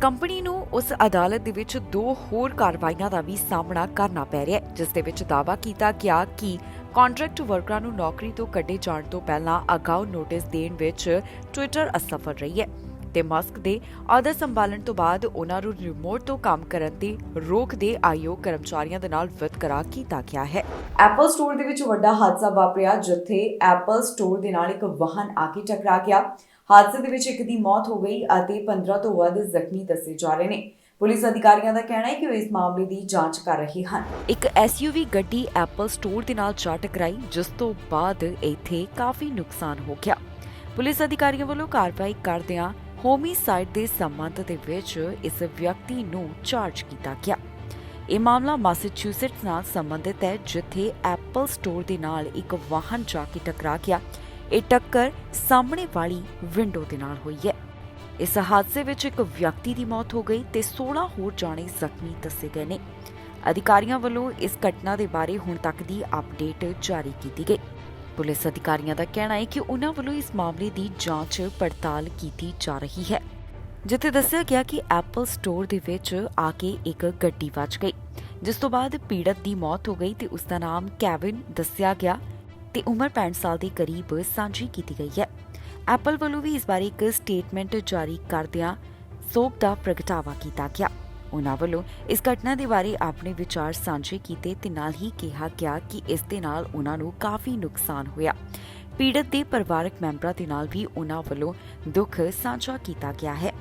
ਕੰਪਨੀ ਨੂੰ ਉਸ ਅਦਾਲਤ ਦੇ ਵਿੱਚ 2 ਹੋਰ ਕਾਰਵਾਈਆਂ ਦਾ ਵੀ ਸਾਹਮਣਾ ਕਰਨਾ ਪੈ ਰਿਹਾ ਹੈ ਜਿਸ ਦੇ ਵਿੱਚ ਦਾਅਵਾ ਕੀਤਾ ਗਿਆ ਕਿ ਕੰਟਰੈਕਟ ਵਰਕਰਾਂ ਨੂੰ ਨੌਕਰੀ ਤੋਂ ਕੱਢੇ ਜਾਣ ਤੋਂ ਪਹਿਲਾਂ ਅਗਾਊ ਨੋਟਿਸ ਦੇਣ ਵਿੱਚ ਟਵਿੱਟਰ ਅਸਫਲ ਰਹੀ ਹੈ ਤੇ ਮਸਕ ਦੇ ਅਹੁਦਾ ਸੰਭਾਲਣ ਤੋਂ ਬਾਅਦ ਉਹਨਾਂ ਨੂੰ ਰਿਮੋਟ ਤੋਂ ਕੰਮ ਕਰਨ ਦੀ ਰੋਕ ਦੇ ਆਯੋਗ ਕਰਮਚਾਰੀਆਂ ਦੇ ਨਾਲ ਵਿਤਕਰਾ ਕੀਤਾ ਗਿਆ ਹੈ। ਐਪਲ ਸਟੋਰ ਦੇ ਵਿੱਚ ਵੱਡਾ ਹਾਦਸਾ ਵਾਪਰਿਆ ਜਿੱਥੇ ਐਪਲ ਸਟੋਰ ਦੇ ਨਾਲ ਇੱਕ ਵਾਹਨ ਆ ਕੇ ਟਕਰਾ ਗਿਆ। ਹਾਦਸੇ ਦੇ ਵਿੱਚ ਇੱਕ ਦੀ ਮੌਤ ਹੋ ਗਈ ਅਤੇ 15 ਤੋਂ ਵੱਧ ਜ਼ਖਮੀ ਦੱਸੇ ਜਾ ਰਹੇ ਨੇ। ਪੁਲਿਸ ਅਧਿਕਾਰੀਆਂ ਦਾ ਕਹਿਣਾ ਹੈ ਕਿ ਉਹ ਇਸ ਮਾਮਲੇ ਦੀ ਜਾਂਚ ਕਰ ਰਹੇ ਹਨ। ਇੱਕ SUV ਗੱਡੀ ਐਪਲ ਸਟੋਰ ਦੇ ਨਾਲ ਜਾ ਟਕਰਾਈ ਜਿਸ ਤੋਂ ਬਾਅਦ ਇੱਥੇ ਕਾਫੀ ਨੁਕਸਾਨ ਹੋ ਗਿਆ। ਪੁਲਿਸ ਅਧਿਕਾਰੀਆਂ ਵੱਲੋਂ ਕਾਰਵਾਈ ਕਰਦਿਆਂ ਹੋਮੀਸਾਈਡ ਦੇ ਸੰਬੰਧ ਦੇ ਵਿੱਚ ਇਸ ਵਿਅਕਤੀ ਨੂੰ ਚਾਰਜ ਕੀਤਾ ਗਿਆ। ਇਹ ਮਾਮਲਾ ਮੈਸਾਚਿਊਸੇਟਸ ਨਾਲ ਸੰਬੰਧਿਤ ਹੈ ਜਿੱਥੇ ਐਪਲ ਸਟੋਰ ਦੇ ਨਾਲ ਇੱਕ ਵਾਹਨ ਜਾ ਕੇ ਟਕਰਾ ਗਿਆ। ਇਹ ਟੱਕਰ ਸਾਹਮਣੇ ਵਾਲੀ ਵਿੰਡੋ ਦੇ ਨਾਲ ਹੋਈ ਹੈ। ਇਸ ਹਾਦਸੇ ਵਿੱਚ ਇੱਕ ਵਿਅਕਤੀ ਦੀ ਮੌਤ ਹੋ ਗਈ ਤੇ 16 ਹੋਰ ਜਾਣੇ ਜ਼ਖਮੀ ਦੱਸੇ ਗਏ ਨੇ। ਅਧਿਕਾਰੀਆਂ ਵੱਲੋਂ ਇਸ ਘਟਨਾ ਦੇ ਬਾਰੇ ਹੁਣ ਤੱਕ ਦੀ ਅਪਡੇਟ ਜਾਰੀ ਕੀਤੀ ਗਈ। ਪੁਲਿਸ ਅਧਿਕਾਰੀਆਂ ਦਾ ਕਹਿਣਾ ਹੈ ਕਿ ਉਹਨਾਂ ਵੱਲੋਂ ਇਸ ਮਾਮਲੇ ਦੀ ਜਾਂਚ ਪੜਤਾਲ ਕੀਤੀ ਜਾ ਰਹੀ ਹੈ ਜਿੱਥੇ ਦੱਸਿਆ ਗਿਆ ਕਿ ਐਪਲ ਸਟੋਰ ਦੇ ਵਿੱਚ ਆ ਕੇ ਇੱਕ ਗੱਡੀ ਵੱਜ ਗਈ ਜਿਸ ਤੋਂ ਬਾਅਦ ਪੀੜਤ ਦੀ ਮੌਤ ਹੋ ਗਈ ਤੇ ਉਸ ਦਾ ਨਾਮ ਕੈਵਿਨ ਦੱਸਿਆ ਗਿਆ ਤੇ ਉਮਰ 65 ਸਾਲ ਦੇ ਕਰੀਬ ਸਾਂਝੀ ਕੀਤੀ ਗਈ ਹੈ। ਐਪਲ ਵੱਲੋਂ ਵੀ ਇਸ ਬਾਰੇ ਇੱਕ ਸਟੇਟਮੈਂਟ ਜਾਰੀ ਕਰਦਿਆਂ ਸੋਗ ਦਾ ਪ੍ਰਗਟਾਵਾ ਕੀਤਾ ਗਿਆ। ਉਹਨਾਂ ਵੱਲੋਂ ਇਸ ਘਟਨਾ ਦੇ ਬਾਰੇ ਆਪਣੇ ਵਿਚਾਰ ਸਾਂਝੇ ਕੀਤੇ ਤੇ ਨਾਲ ਹੀ ਕਿਹਾ ਗਿਆ ਕਿ ਇਸ ਦੇ ਨਾਲ ਉਹਨਾਂ ਨੂੰ ਕਾਫੀ ਨੁਕਸਾਨ ਹੋਇਆ। ਪੀੜਤ ਦੇ ਪਰਿਵਾਰਕ ਮੈਂਬਰਾਂ ਦੇ ਨਾਲ ਵੀ ਉਹਨਾਂ ਵੱਲੋਂ ਦੁੱਖ ਸਾਂਝਾ ਕੀਤਾ ਗਿਆ ਹੈ।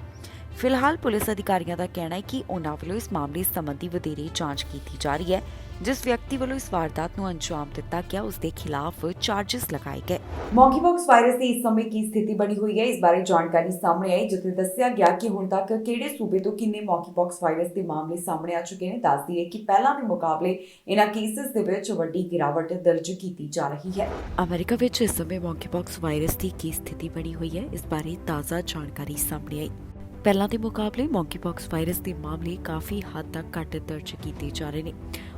ਫਿਲਹਾਲ ਪੁਲਿਸ ਅਧਿਕਾਰੀਆਂ ਦਾ ਕਹਿਣਾ ਹੈ ਕਿ ਉਹਨਾਂ ਵੱਲੋਂ ਇਸ ਮਾਮਲੇ ਸੰਬੰਧੀ ਵਧੇਰੇ ਜਾਂਚ ਕੀਤੀ ਜਾ ਰਹੀ ਹੈ। ਜਿਸ ਵਿਅਕਤੀ ਵੱਲੋਂ ਇਸ ਵਾਰਦਾਤ ਨੂੰ ਅੰਜਾਮ ਦਿੱਤਾ ਗਿਆ ਉਸ ਦੇ ਖਿਲਾਫ ਚਾਰजेस ਲਗਾਏ ਗਏ। ਮੌਂਕੀਪੌਕਸ ਵਾਇਰਸ ਦੀ ਇਸ ਸਮੇਂ ਕੀ ਸਥਿਤੀ ਬਣੀ ਹੋਈ ਹੈ ਇਸ ਬਾਰੇ ਜਾਣਕਾਰੀ ਸਾਹਮਣੇ ਆਈ ਜਿੱਥੇ ਦੱਸਿਆ ਗਿਆ ਕਿ ਹੁਣ ਤੱਕ ਕਿਹੜੇ ਸੂਬੇ ਤੋਂ ਕਿੰਨੇ ਮੌਂਕੀਪੌਕਸ ਵਾਇਰਸ ਦੇ ਮਾਮਲੇ ਸਾਹਮਣੇ ਆ ਚੁੱਕੇ ਨੇ। ਦੱਸ ਦਈਏ ਕਿ ਪਹਿਲਾਂ ਦੇ ਮੁਕਾਬਲੇ ਇਹਨਾਂ ਕੇਸਿਸ ਦੇ ਵਿੱਚ ਵੱਡੀ ਗਿਰਾਵਟ ਦਰਜ ਕੀਤੀ ਜਾ ਰਹੀ ਹੈ। ਅਮਰੀਕਾ ਵਿੱਚ ਇਸ ਸਮੇਂ ਮੌਂਕੀਪੌਕਸ ਵਾਇਰਸ ਦੀ ਕੀ ਸਥਿਤੀ ਬਣੀ ਹੋਈ ਹੈ ਇਸ ਬਾਰੇ ਤਾਜ਼ਾ ਜਾਣਕਾਰੀ ਸਾਹਮਣੇ ਆਈ। ਪਹਿਲਾਂ ਦੇ ਮੁਕਾਬਲੇ ਮੌਂਕੀਪੌਕਸ ਵਾਇਰਸ ਦੇ ਮਾਮਲੇ ਕਾਫੀ ਹੱਦ ਤੱਕ ਘੱਟ ਦਰਜ ਕੀਤੇ ਜਾ ਰਹੇ ਨੇ।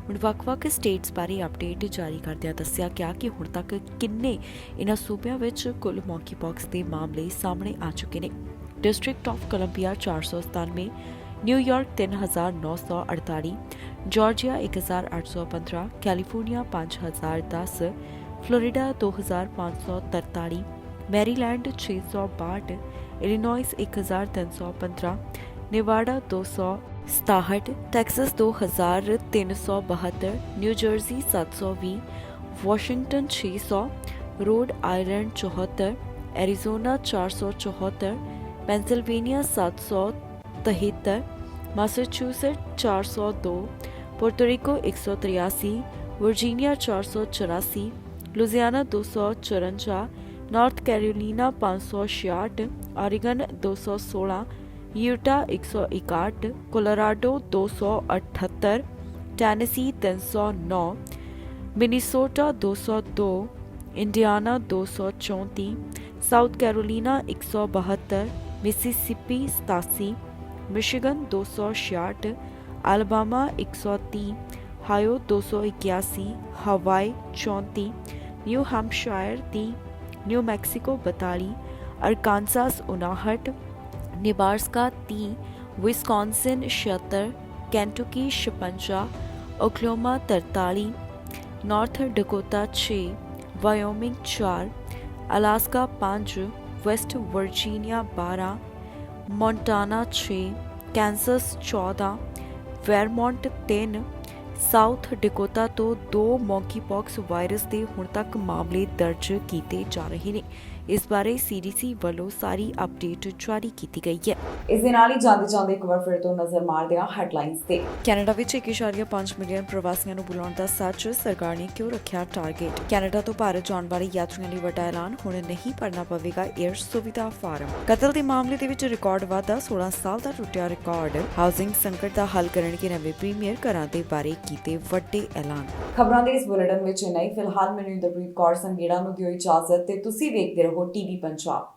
ਹੁਣ ਵੱਖ-ਵੱਖ ਸਟੇਟਸ ਬਾਰੇ ਅਪਡੇਟ ਜਾਰੀ ਕਰਦਿਆਂ ਦੱਸਿਆ ਗਿਆ ਕਿ ਹੁਣ ਤੱਕ ਕਿੰਨੇ ਇਹਨਾਂ ਸੂਬਿਆਂ ਵਿੱਚ ਕੁੱਲ ਮੌਂਕੀਪੌਕਸ ਦੇ ਮਾਮਲੇ ਸਾਹਮਣੇ ਆ ਚੁੱਕੇ ਨੇ। District of Columbia 497, New York 3948, Georgia 1815, California 5010, Florida 2543, Maryland 662, Illinois 1315, Nevada 267, Texas 2372, New Jersey 720, Washington 600, Rhode Island 74, Arizona 474, Pennsylvania 773, Massachusetts 402, Puerto Rico 183, Virginia 484, Louisiana 254, North Carolina 566, Oregon 216, Utah 161, Colorado 278, Tennessee 309, Minnesota 202, Indiana 234, South Carolina 172, Mississippi 87, Michigan 266, Alabama 130, Ohio 281, हवाई 34, new Hampshire 30, new Mexico 42, अरकानसास 59, Nebraska 30, Wisconsin 76, Kentucky 56, Oklahoma 43, north Dakota 6, Wyoming 4, Alaska 5, West Virginia 12, Montana 6, Kansas 14, वेरमोंट 3, south Dakota ਤੋਂ 2 ਮੌਂਕੀਪੌਕਸ virus ਦੇ ਹੁਣ ਤੱਕ ਮਾਮਲੇ ਦਰਜ ਕੀਤੇ ਜਾ ਰਹੇ ਨੇ। ਇਸ ਬਾਰੇ CDC ਵੱਲੋਂ ਸਾਰੀ ਅਪਡੇਟ ਜਾਰੀ ਕੀਤੀ ਗਈ ਹੈ। ਇਸ ਦੇ ਨਾਲ ਹੀ ਜਾਂਦੇ ਇੱਕ ਵਾਰ ਫਿਰ ਤੋਂ ਨਜ਼ਰ ਮਾਰਦੇ ਹਾਂ ਹੈਡਲਾਈਨਸ ਤੇ। ਕੈਨੇਡਾ ਵਿੱਚ 1.5 ਮਿਲੀਅਨ ਪ੍ਰਵਾਸੀਆਂ ਨੂੰ ਬੁਲਾਉਣ ਦਾ ਸੱਚ, ਸਰਕਾਰ ਨੇ ਕਿਉਂ ਰੱਖਿਆ ਟਾਰਗੇਟ। ਕੈਨੇਡਾ ਤੋਂ ਭਾਰਤ ਜਾਣ ਵਾਲੇ ਯਾਤਰੀਆਂ ਲਈ ਵੱਡਾ ਐਲਾਨ, ਹੁਣ ਨਹੀਂ ਭਰਨਾ ਪਵੇਗਾ 에ਅਰ ਸੁਵਿਧਾ ਫਾਰਮ। ਕਤਲ ਦੇ ਮਾਮਲੇ ਦੇ ਵਿੱਚ ਰਿਕਾਰਡ ਵਾਧਾ, 16 ਸਾਲ ਦਾ ਟੁੱਟਿਆ ਰਿਕਾਰਡ। ਹਾਊਸਿੰਗ ਸੰਕਟ ਦਾ ਹੱਲ ਕਰਨਗੇ ਨਵੇਂ ਪ੍ਰੀਮੀਅਰ, ਘਰਾਂ ਦੇ ਬਾਰੇ ਕੀਤੇ ਵੱਡੇ ਐਲਾਨ। ਖਬਰਾਂ ਦੇ ਇਸ ਬੁਲੇਟਿਨ ਵਿੱਚ ਨਹੀਂ, ਫਿਲਹਾਲ ਮੈਨੂੰ ਇੰਦਰਪ੍ਰੀਤ ਕੌਰ ਸੰਗੀੜਾ ਨੂੰ ਦਿਓ ਇਜਾਜ਼ਤ ਤੇ ਤੁਸੀਂ ਵੇਖਦੇ ਰਹੋ TV ਪੰਜਾਬ।